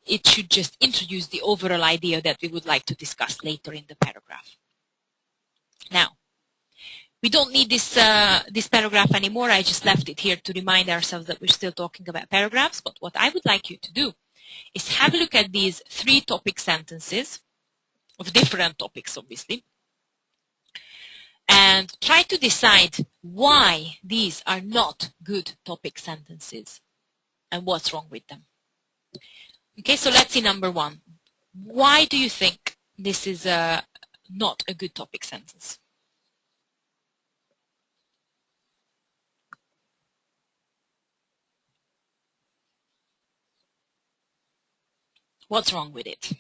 it should just introduce the overall idea that we would like to discuss later in the paragraph. Now, we don't need this paragraph anymore. I just left it here to remind ourselves that we're still talking about paragraphs. But what I would like you to do is have a look at these 3 topic sentences of different topics, obviously, and try to decide why these are not good topic sentences and what's wrong with them. Okay, so let's see number 1. Why do you think this is not a good topic sentence? What's wrong with it?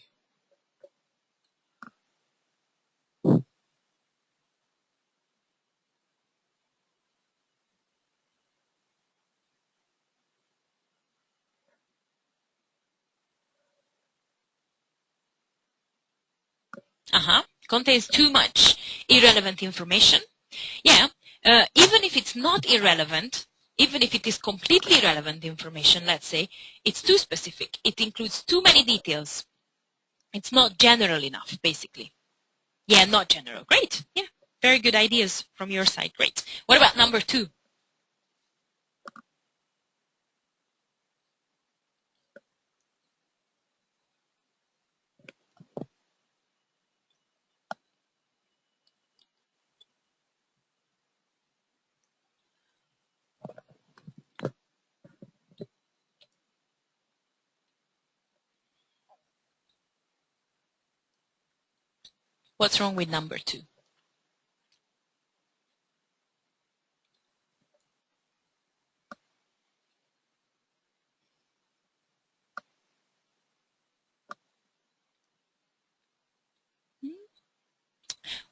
Contains too much irrelevant information. Yeah, even if it's not irrelevant, even if it is completely irrelevant information, let's say, it's too specific. It includes too many details. It's not general enough, basically. Yeah, not general. Great. Yeah, very good ideas from your side. Great. What about number 2? What's wrong with number 2?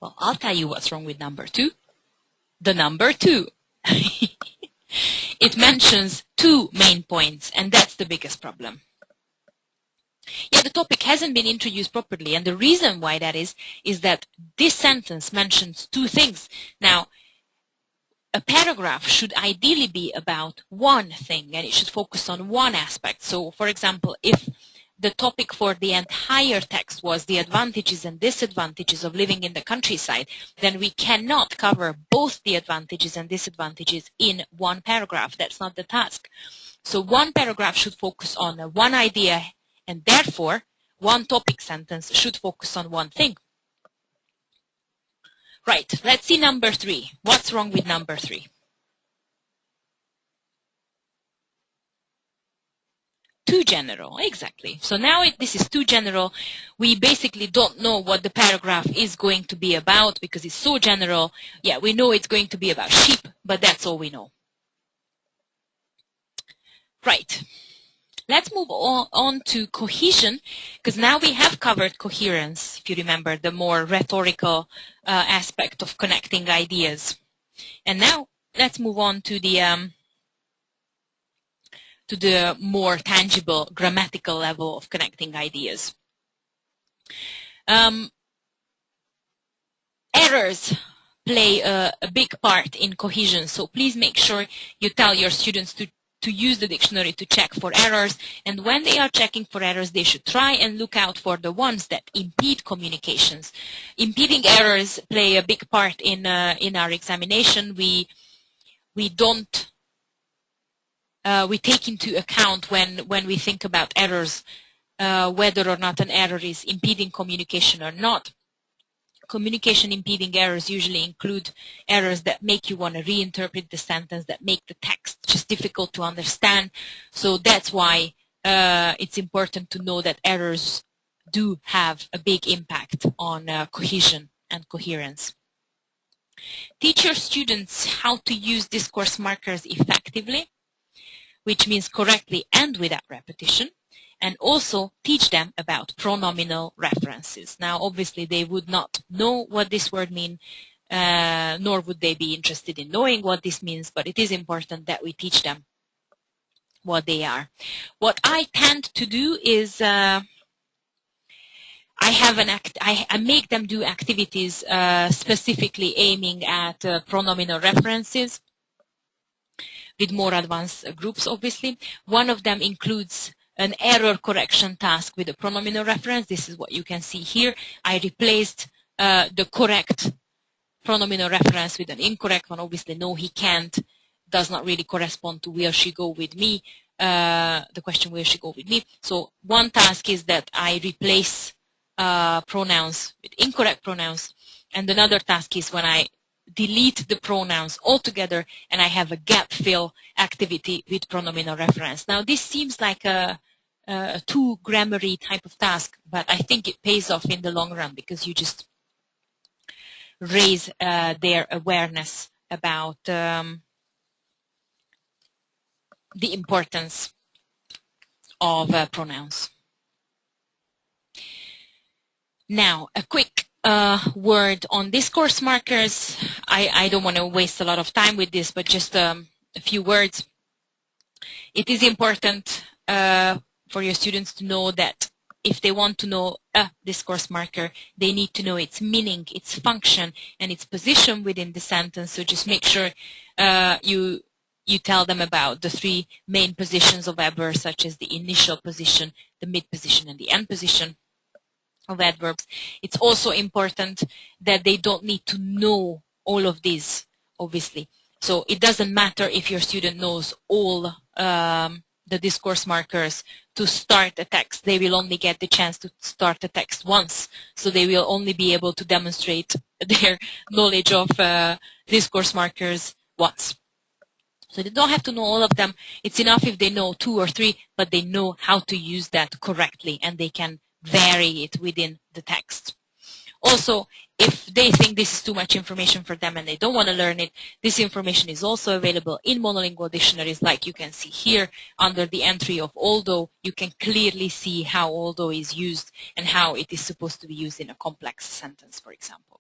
Well, I'll tell you what's wrong with number 2. The number 2. It mentions 2 main points, and that's the biggest problem. Yeah, the topic hasn't been introduced properly, and the reason why that is that this sentence mentions 2 things. Now, a paragraph should ideally be about one thing, and it should focus on one aspect. So, for example, if the topic for the entire text was the advantages and disadvantages of living in the countryside, then we cannot cover both the advantages and disadvantages in one paragraph. That's not the task. So one paragraph should focus on one idea, and therefore one topic sentence should focus on one thing. Right, let's see number 3. What's wrong with number 3? Too general, exactly. So now this is too general. We basically don't know what the paragraph is going to be about because it's so general. Yeah, we know it's going to be about sheep, but that's all we know. Right. Let's move on to cohesion, because now we have covered coherence, if you remember, the more rhetorical aspect of connecting ideas. And now let's move on to the more tangible grammatical level of connecting ideas. Errors play a big part in cohesion, so please make sure you tell your students to use the dictionary to check for errors, and when they are checking for errors, they should try and look out for the ones that impede communications. Impeding errors play a big part in our examination. We take into account when we think about errors whether or not an error is impeding communication or not. Communication impeding errors usually include errors that make you want to reinterpret the sentence, that make the text just difficult to understand. So that's why it's important to know that errors do have a big impact on cohesion and coherence. Teach your students how to use discourse markers effectively, which means correctly and without repetition. And also teach them about pronominal references. Now, obviously, they would not know what this word means, nor would they be interested in knowing what this means, but it is important that we teach them what they are. What I tend to do is I make them do activities specifically aiming at pronominal references with more advanced groups, obviously. One of them includes an error correction task with a pronominal reference. This is what you can see here. I replaced the correct pronominal reference with an incorrect one. Obviously, no, he can't, does not really correspond to will she go with me, the question will she go with me. So one task is that I replace pronouns with incorrect pronouns, and another task is when I delete the pronouns altogether and I have a gap fill activity with pronominal reference. Now this seems like a too grammar-y type of task, but I think it pays off in the long run because you just raise their awareness about the importance of pronouns. Now, a quick word on discourse markers. I don't want to waste a lot of time with this, but just a few words. It is important for your students to know that if they want to know a discourse marker, they need to know its meaning, its function, and its position within the sentence. So just make sure you tell them about the 3 main positions of adverbs, such as the initial position, the mid position, and the end position of adverbs. It's also important that they don't need to know all of these, obviously. So it doesn't matter if your student knows all the discourse markers to start a text. They will only get the chance to start a text once. So they will only be able to demonstrate their knowledge of discourse markers once. So they don't have to know all of them. It's enough if they know 2 or 3, but they know how to use that correctly and they can vary it within the text. Also, if they think this is too much information for them and they don't want to learn it, this information is also available in monolingual dictionaries, like you can see here under the entry of although. You can clearly see how although is used and how it is supposed to be used in a complex sentence, for example.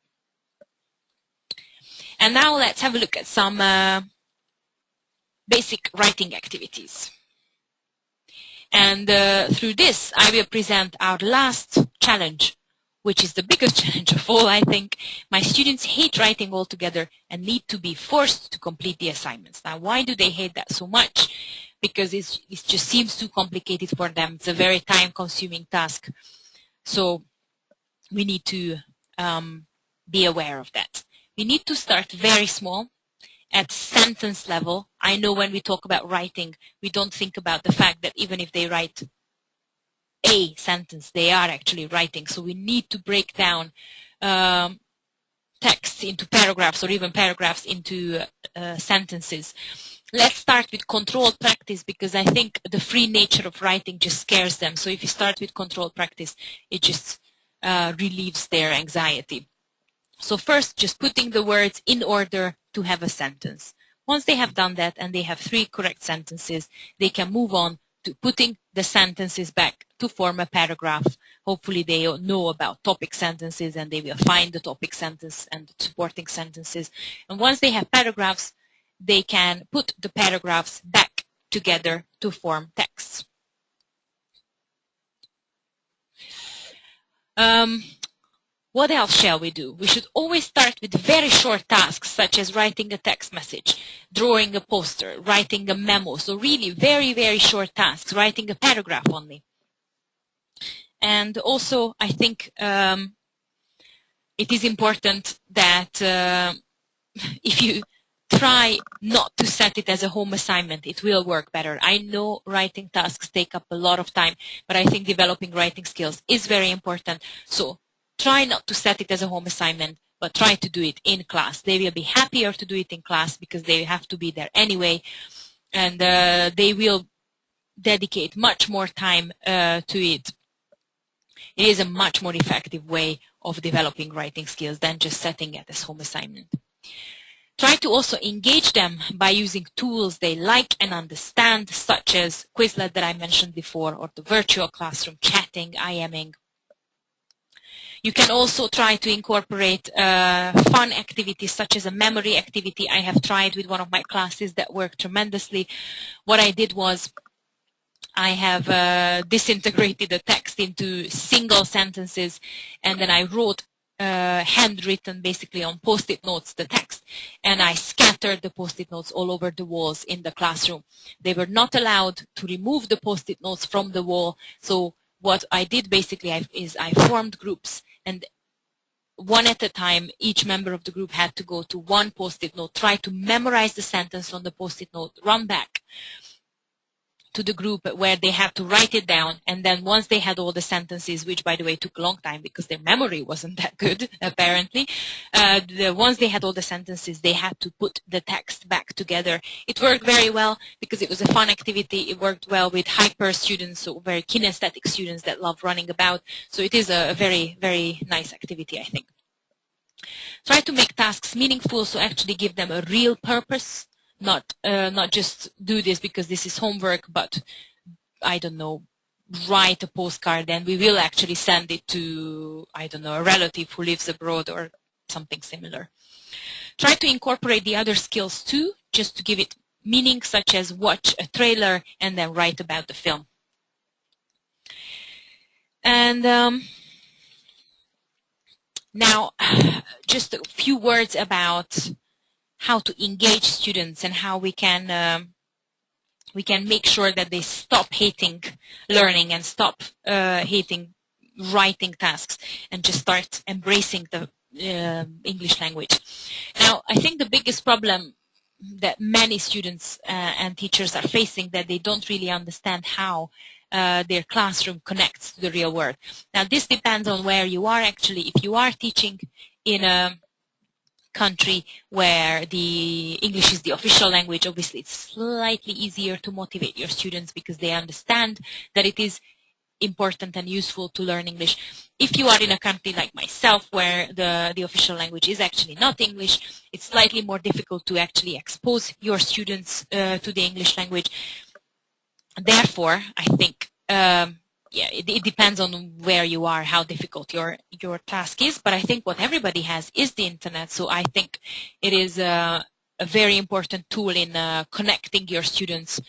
And now let's have a look at some basic writing activities. And through this, I will present our last challenge, which is the biggest challenge of all, I think. My students hate writing altogether and need to be forced to complete the assignments. Now, why do they hate that so much? because it just seems too complicated for them. It's a very time-consuming task. So we need to be aware of that. We need to start very small at sentence level. I know when we talk about writing, we don't think about the fact that even if they write a sentence, they are actually writing. So we need to break down text into paragraphs or even paragraphs into sentences. Let's start with controlled practice, because I think the free nature of writing just scares them. So if you start with controlled practice, it just relieves their anxiety. So first, just putting the words in order to have a sentence. Once they have done that and they have 3 correct sentences, they can move on to putting the sentences back to form a paragraph. Hopefully they know about topic sentences and they will find the topic sentence and the supporting sentences. And once they have paragraphs, they can put the paragraphs back together to form texts. What else shall we do? We should always start with very short tasks, such as writing a text message, drawing a poster, writing a memo. So really very, very short tasks, writing a paragraph only. And also, I think it is important that if you try not to set it as a home assignment, it will work better. I know writing tasks take up a lot of time, but I think developing writing skills is very important. So try not to set it as a home assignment, but try to do it in class. They will be happier to do it in class because they have to be there anyway, and they will dedicate much more time to it. It is a much more effective way of developing writing skills than just setting it as home assignment. Try to also engage them by using tools they like and understand, such as Quizlet that I mentioned before, or the virtual classroom, chatting, IMing. You can also try to incorporate fun activities, such as a memory activity. I have tried with one of my classes that worked tremendously. What I did was I have disintegrated the text into single sentences, and then I wrote handwritten, basically on post-it notes, the text, and I scattered the post-it notes all over the walls in the classroom. They were not allowed to remove the post-it notes from the wall. So what I did basically is I formed groups, and one at a time, each member of the group had to go to one post-it note, try to memorize the sentence on the post-it note, run back to the group where they had to write it down, and then once they had all the sentences, which by the way took a long time because their memory wasn't that good apparently, once they had all the sentences, they had to put the text back together. It worked very well because it was a fun activity. It worked well with hyper students, so very kinesthetic students that love running about. So it is a very, very nice activity, I think. Try to make tasks meaningful, so actually give them a real purpose. Not just do this because this is homework, but I don't know, write a postcard and we will actually send it to, I don't know, a relative who lives abroad or something similar. Try to incorporate the other skills too, just to give it meaning, such as watch a trailer and then write about the film. And now, just a few words about how to engage students and how we can make sure that they stop hating learning and stop hating writing tasks and just start embracing the English language. Now, I think the biggest problem that many students and teachers are facing, that they don't really understand how their classroom connects to the real world. Now, this depends on where you are actually. If you are teaching in a country where the English is the official language, obviously it's slightly easier to motivate your students because they understand that it is important and useful to learn English. If you are in a country like myself where the official language is actually not English, it's slightly more difficult to actually expose your students to the English language. Therefore, I think it depends on where you are, how difficult your task is. But I think what everybody has is the internet. So I think it is a very important tool in connecting your students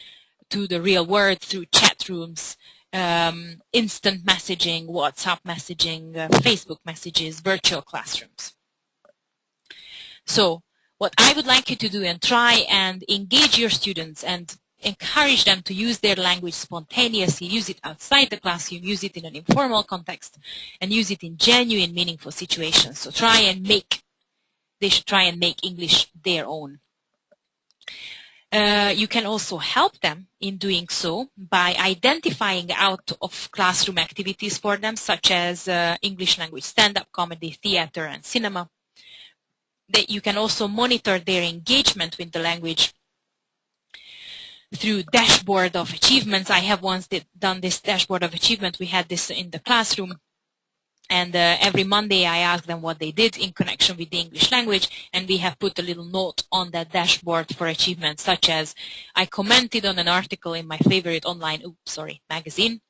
to the real world through chat rooms, instant messaging, WhatsApp messaging, Facebook messages, virtual classrooms. So what I would like you to do and try and engage your students and encourage them to use their language spontaneously, use it outside the classroom, use it in an informal context, and use it in genuine, meaningful situations. So they should try and make English their own. You can also help them in doing so by identifying out of classroom activities for them, such as English language stand-up comedy, theater, and cinema. You can also monitor their engagement with the language through dashboard of achievements. I have once done this dashboard of achievement. We had this in the classroom. And every Monday I ask them what they did in connection with the English language, and we have put a little note on that dashboard for achievements, such as I commented on an article in my favorite online magazine,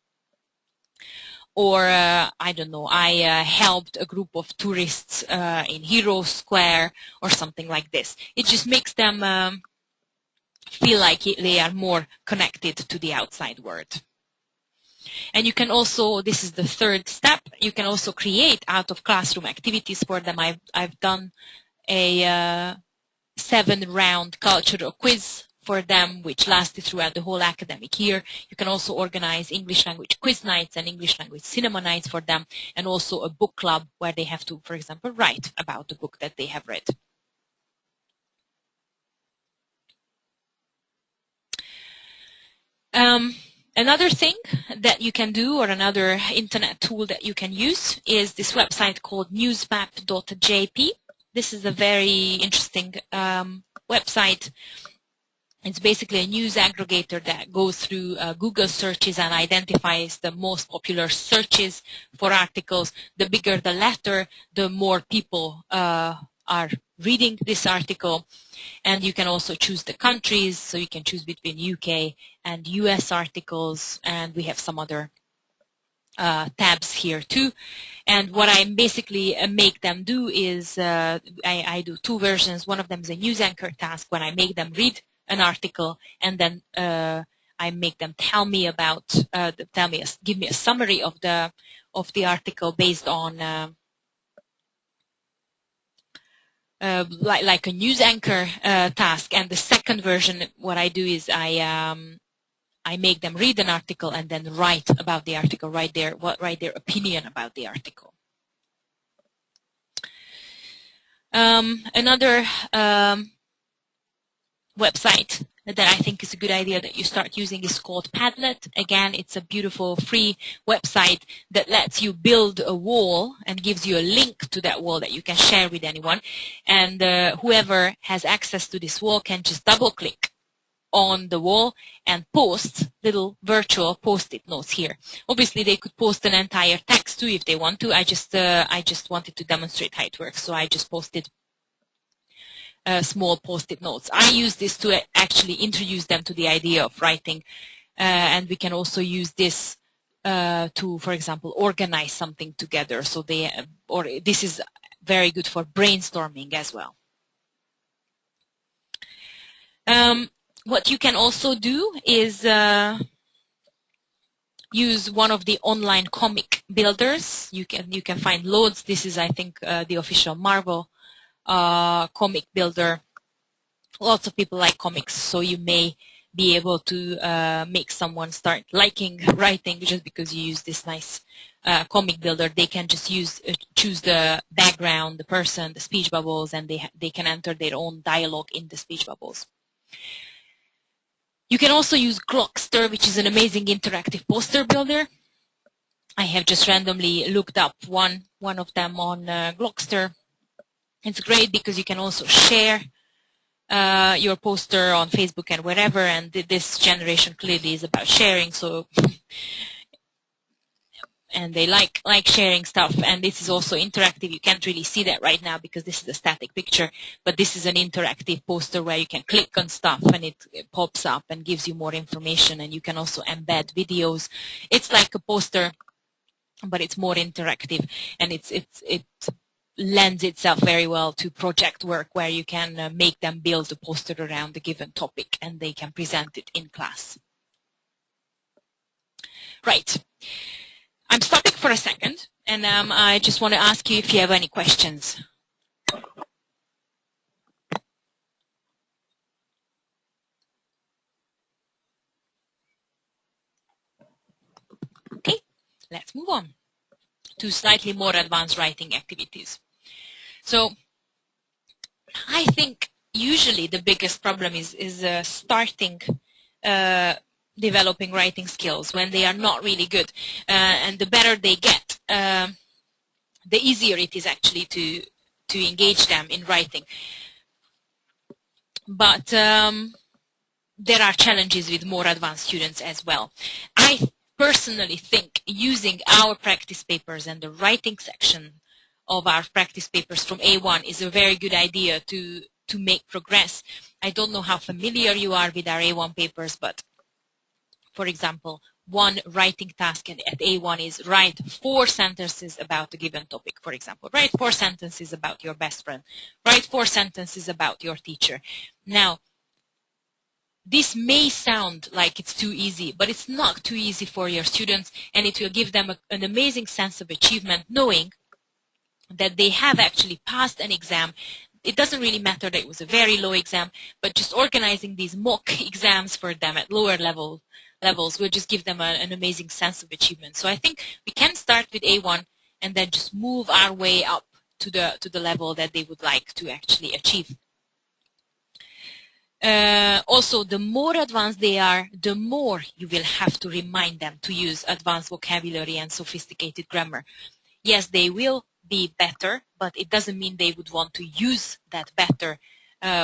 or I don't know, I helped a group of tourists in Hero Square or something like this. It just makes them feel like they are more connected to the outside world. And you can also, this is the third step, you can also create out of classroom activities for them. I've done a 7-round cultural quiz for them, which lasted throughout the whole academic year. You can also organize English language quiz nights and English language cinema nights for them, and also a book club where they have to, for example, write about the book that they have read. Another thing that you can do, or another internet tool that you can use, is this website called newsmap.jp. This is a very interesting website. It's basically a news aggregator that goes through Google searches and identifies the most popular searches for articles. The bigger the letter, the more people are reading this article. And you can also choose the countries, so you can choose between UK and US articles, and we have some other tabs here too. And what I basically make them do is I do 2 versions. One of them is a news anchor task when I make them read an article, and then I make them tell me about, give me a summary of the article based on like a news anchor task. And the second version, what I do is I make them read an article and then write about the article, write their opinion about the article. Another website that I think is a good idea that you start using is called Padlet. Again, it's a beautiful free website that lets you build a wall and gives you a link to that wall that you can share with anyone. And whoever has access to this wall can just double-click on the wall and post little virtual post-it notes here. Obviously, they could post an entire text too if they want to. I just wanted to demonstrate how it works, so I just posted small post-it notes. I use this to actually introduce them to the idea of writing, and we can also use this to, for example, organize something together. So this is very good for brainstorming as well. What you can also do is use one of the online comic builders. You can find loads. This is, I think, the official Marvel comic builder. Lots of people like comics, so you may be able to make someone start liking writing just because you use this nice comic builder. They can just choose the background, the person, the speech bubbles, and they can enter their own dialogue in the speech bubbles. You can also use Glockster, which is an amazing interactive poster builder. I have just randomly looked up one of them on Glockster. It's great because you can also share your poster on Facebook and wherever, and this generation clearly is about sharing, so and they like sharing stuff. And this is also interactive. You can't really see that right now because this is a static picture, but this is an interactive poster where you can click on stuff and it pops up and gives you more information, and you can also embed videos. It's like a poster, but it's more interactive, and it lends itself very well to project work where you can make them build a poster around a given topic and they can present it in class. Right. I'm stopping for a second, and I just want to ask you if you have any questions. let's move on to slightly more advanced writing activities. So I think usually the biggest problem is starting developing writing skills when they are not really good. And the better they get, the easier it is actually to engage them in writing. But there are challenges with more advanced students as well. I personally think using our practice papers and the writing section of our practice papers from A1 is a very good idea to make progress. I don't know how familiar you are with our A1 papers, but for example, one writing task at A1 is write 4 sentences about a given topic. For example, write 4 sentences about your best friend. Write 4 sentences about your teacher. Now, this may sound like it's too easy, but it's not too easy for your students, and it will give them an amazing sense of achievement knowing that they have actually passed an exam. It doesn't really matter that it was a very low exam, but just organizing these mock exams for them at lower levels will just give them an amazing sense of achievement. So I think we can start with A1 and then just move our way up to the level that they would like to actually achieve. Also, the more advanced they are, the more you will have to remind them to use advanced vocabulary and sophisticated grammar. Yes, they will be better, but it doesn't mean they would want to use that better,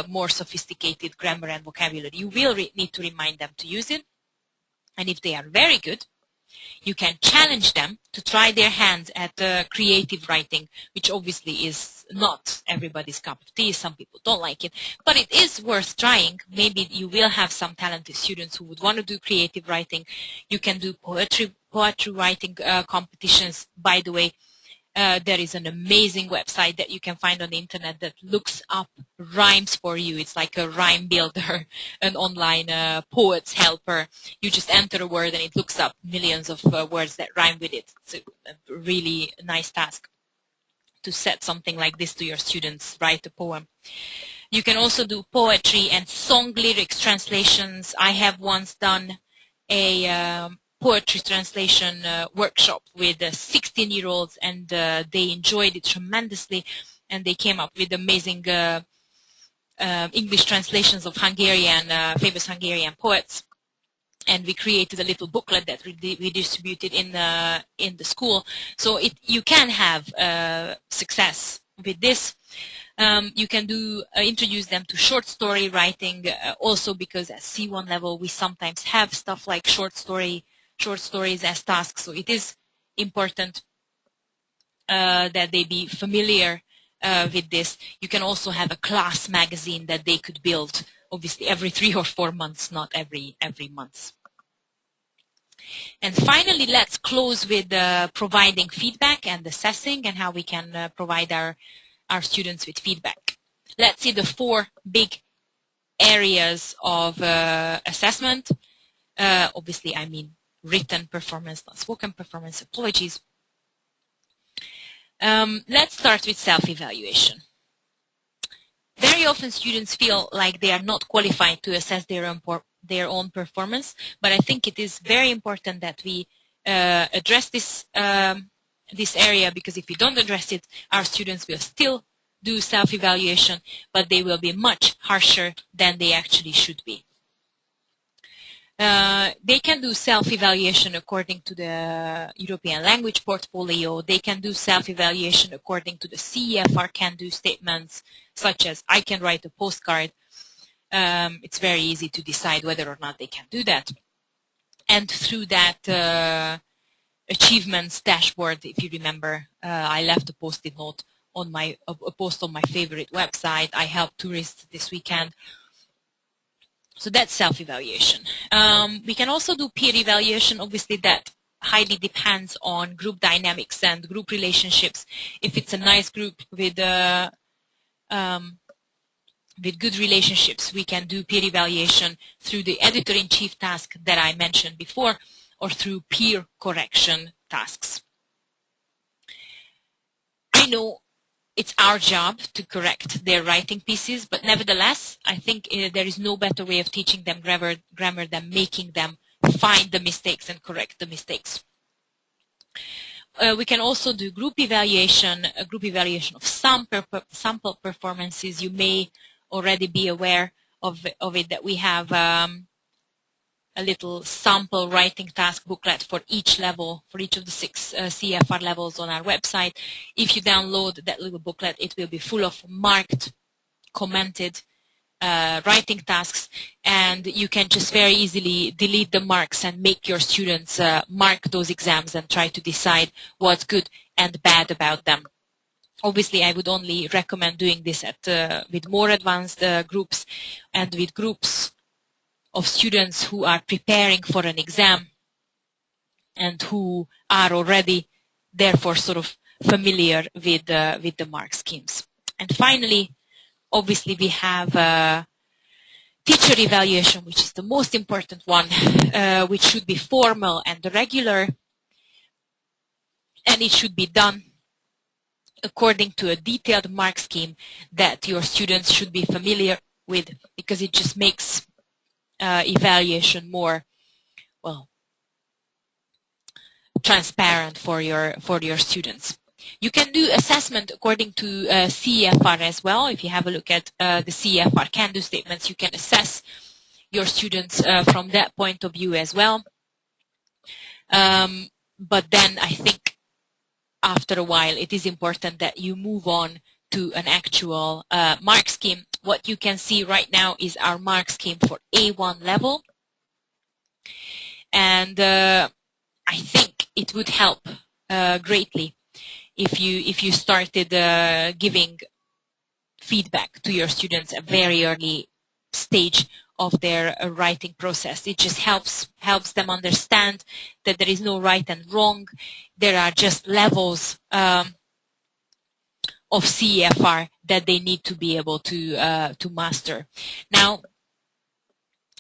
more sophisticated grammar and vocabulary. You will need to remind them to use it. And if they are very good, you can challenge them to try their hands at creative writing, which obviously is not everybody's cup of tea. Some people don't like it, but it is worth trying. Maybe you will have some talented students who would want to do creative writing. You can do poetry writing competitions. By the way, there is an amazing website that you can find on the internet that looks up rhymes for you. It's like a rhyme builder, an online poet's helper. You just enter a word and it looks up millions of words that rhyme with it. It's a really nice task to set something like this to your students, write a poem. You can also do poetry and song lyrics translations. I have once done a poetry translation workshop with 16-year-olds, and they enjoyed it tremendously, and they came up with amazing English translations of Hungarian, famous Hungarian poets. And we created a little booklet that we distributed in the school. So you can have success with this. You can introduce them to short story writing also, because at C1 level we sometimes have stuff like short stories as tasks. So it is important that they be familiar with this. You can also have a class magazine that they could build, obviously every 3 or 4 months, not every month. And finally, let's close with providing feedback and assessing, and how we can provide our students with feedback. Let's see the 4 big areas of assessment. Obviously, I mean written performance, not spoken performance. Apologies. Let's start with self-evaluation. Very often students feel like they are not qualified to assess their own performance, but I think it is very important that we address this area, because if we don't address it, our students will still do self-evaluation, but they will be much harsher than they actually should be. They can do self-evaluation according to the European language portfolio. They can do self-evaluation according to the CEFR can-do statements, such as I can write a postcard. It's very easy to decide whether or not they can do that. And through that achievements dashboard, if you remember, I left a post-it note on a post on my favorite website. I helped tourists this weekend. So that's self-evaluation. We can also do peer evaluation. Obviously, that highly depends on group dynamics and group relationships. If it's a nice group with good relationships, we can do peer evaluation through the editor-in-chief task that I mentioned before, or through peer correction tasks. I know it's our job to correct their writing pieces, but nevertheless, I think there is no better way of teaching them grammar than making them find the mistakes and correct the mistakes. We can also do group evaluation, a group evaluation of sample performances. You may already be aware of it, that we have a little sample writing task booklet for each level, for each of the 6 CFR levels on our website. If you download that little booklet, it will be full of marked, commented writing tasks, and you can just very easily delete the marks and make your students mark those exams and try to decide what's good and bad about them. Obviously, I would only recommend doing this with more advanced groups and with groups of students who are preparing for an exam and who are already therefore sort of familiar with the mark schemes. And finally, obviously, we have teacher evaluation, which is the most important one, which should be formal and regular, and it should be done according to a detailed mark scheme that your students should be familiar with, because it just makes evaluation more, well, transparent for your students. You can do assessment according to CEFR as well. If you have a look at the CEFR can-do statements, you can assess your students from that point of view as well. But then I think after a while it is important that you move on to an actual mark scheme. What you can see right now is our mark scheme for A1 level. And I think it would help greatly if you started giving feedback to your students at a very early stage of their writing process. It just helps them understand that there is no right and wrong. There are just levels of CEFR that they need to be able to master. Now,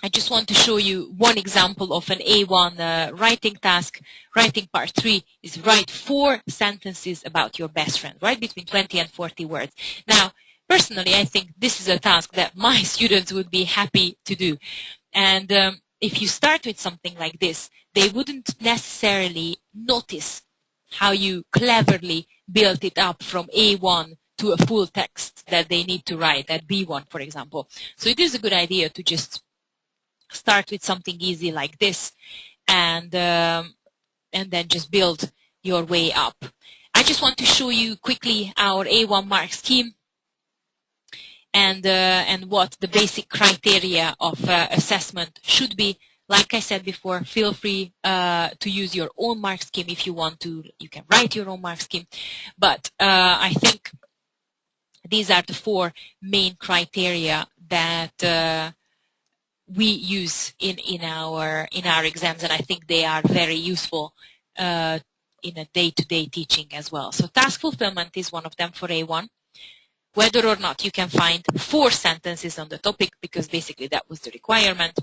I just want to show you one example of an A1 writing task. Writing part 3 is write 4 sentences about your best friend, right? Between 20 and 40 words. Now, personally, I think this is a task that my students would be happy to do. And if you start with something like this, they wouldn't necessarily notice how you cleverly built it up from A1 to a full text that they need to write at B1, for example. So it is a good idea to just start with something easy like this, and then just build your way up. I just want to show you quickly our A1 mark scheme and what the basic criteria of assessment should be. Like I said before, feel free to use your own mark scheme if you want to. You can write your own mark scheme, but I think these are the 4 main criteria that we use in our exams, and I think they are very useful in a day-to-day teaching as well. So task fulfillment is one of them for A1. Whether or not you can find 4 sentences on the topic, because basically that was the requirement.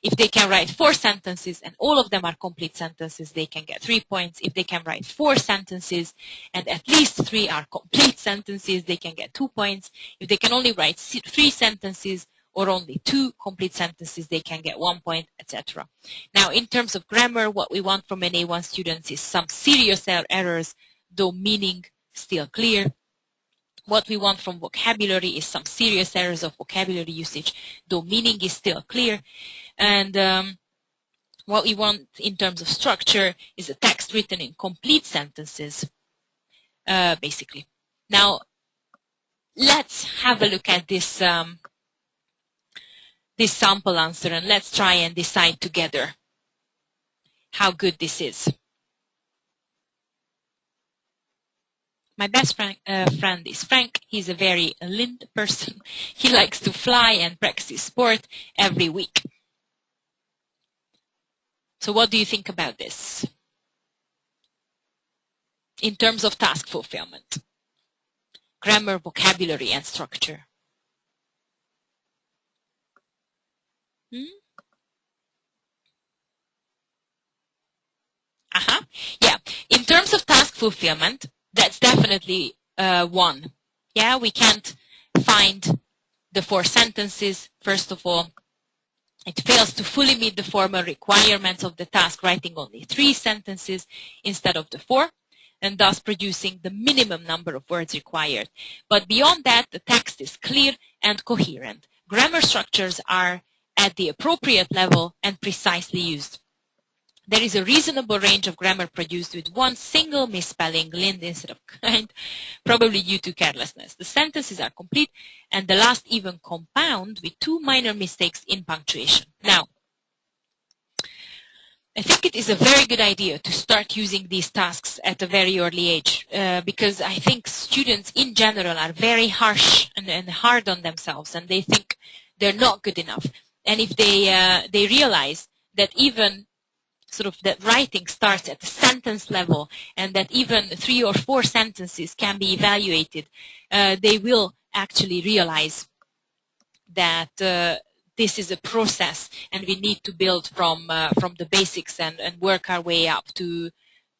If they can write 4 sentences and all of them are complete sentences, they can get 3 points. If they can write 4 sentences and at least 3 are complete sentences, they can get 2 points. If they can only write 3 sentences or only 2 complete sentences, they can get 1 point, etc. Now, in terms of grammar, what we want from an A1 student is some serious errors, though meaning still clear. What we want from vocabulary is some serious errors of vocabulary usage, though meaning is still clear. And what we want in terms of structure is a text written in complete sentences, basically. Now, let's have a look at this this sample answer, and let's try and decide together how good this is. My best friend is Frank. He's a very lean person. He likes to fly and practice sport every week. So what do you think about this in terms of task fulfillment? Grammar, vocabulary, and structure. Yeah, in terms of task fulfillment, that's definitely one. Yeah, we can't find the 4 sentences, first of all. It fails to fully meet the formal requirements of the task, writing only 3 sentences instead of the 4, and thus producing the minimum number of words required. But beyond that, the text is clear and coherent. Grammar structures are at the appropriate level and precisely used. There is a reasonable range of grammar produced with one single misspelling, lind instead of kind, probably due to carelessness. The sentences are complete, and the last even compound with 2 minor mistakes in punctuation. Now, I think it is a very good idea to start using these tasks at a very early age because I think students in general are very harsh and hard on themselves, and they think they're not good enough. And if they realize that even sort of that writing starts at the sentence level and that even 3 or 4 sentences can be evaluated, they will actually realize that this is a process and we need to build from the basics and work our way up to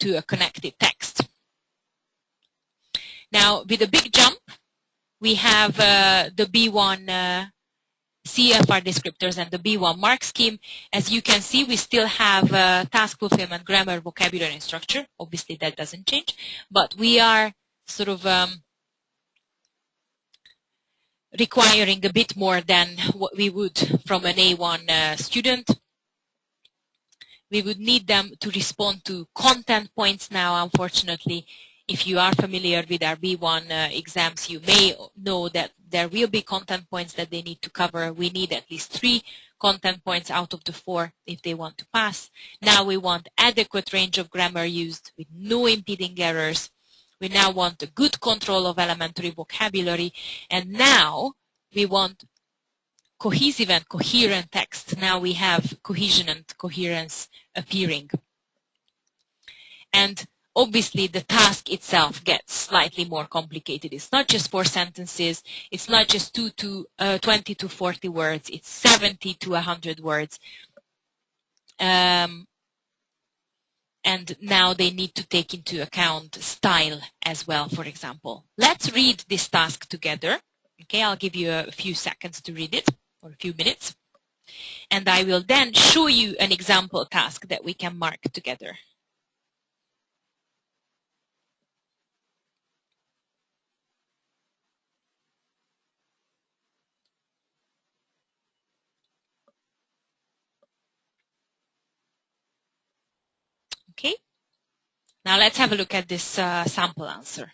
a connected text. Now, with a big jump, we have the B1 CFR descriptors and the B1 mark scheme. As you can see, we still have task fulfillment, grammar, vocabulary, and structure. Obviously, that doesn't change, but we are sort of requiring a bit more than what we would from an A1 student. We would need them to respond to content points now, unfortunately. If you are familiar with our B1 exams, you may know that there will be content points that they need to cover. We need at least 3 content points out of the 4 if they want to pass. Now we want adequate range of grammar used with no impeding errors. We now want a good control of elementary vocabulary. And now we want cohesive and coherent text. Now we have cohesion and coherence appearing. And obviously, the task itself gets slightly more complicated. It's not just 4 sentences. It's not just 20 to 40 words. It's 70 to 100 words. And now they need to take into account style as well, for example. Let's read this task together. Okay, I'll give you a few seconds to read it, or a few minutes. And I will then show you an example task that we can mark together. Okay, now let's have a look at this sample answer.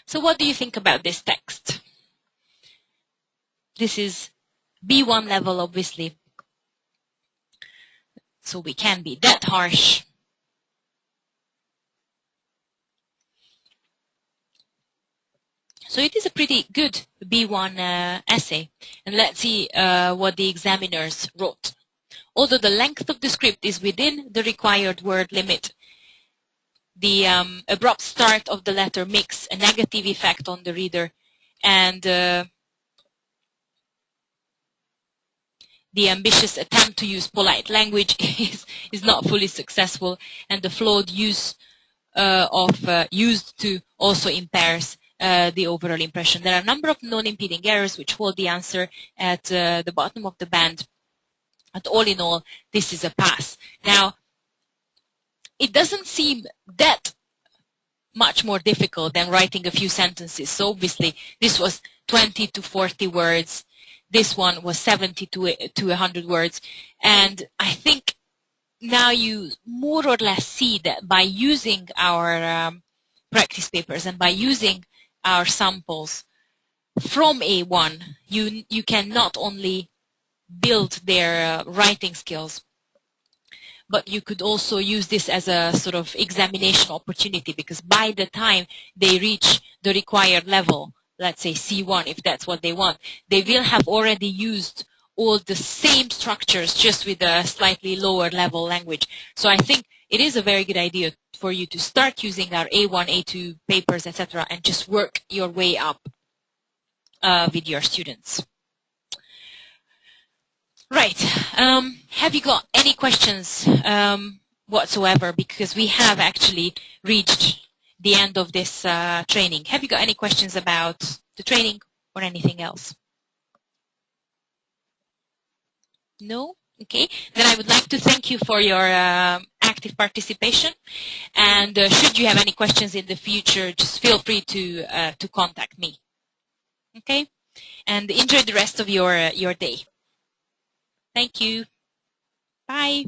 So what do you think about this text? This is B1 level, obviously. So we can't be that harsh. So it is a pretty good B1 essay. And let's see what the examiners wrote. Although the length of the script is within the required word limit, the abrupt start of the letter makes a negative effect on the reader, and the ambitious attempt to use polite language is not fully successful, and the flawed use of used to also impairs the overall impression. There are a number of non-impeding errors which hold the answer at the bottom of the band. But all in all, this is a pass. Now, it doesn't seem that much more difficult than writing a few sentences. So obviously, this was 20 to 40 words. This one was 70 to 100 words. And I think now you more or less see that by using our practice papers and by using our samples from A1, you can not only build their writing skills, but you could also use this as a sort of examination opportunity, because by the time they reach the required level, let's say C1, if that's what they want, they will have already used all the same structures just with a slightly lower level language. So I think it is a very good idea for you to start using our A1, A2 papers, etc., and just work your way up with your students. Right. Have you got any questions whatsoever? Because we have actually reached the end of this training. Have you got any questions about the training or anything else? No? Okay. Then I would like to thank you for your active participation. And should you have any questions in the future, just feel free to contact me. Okay? And enjoy the rest of your day. Thank you. Bye.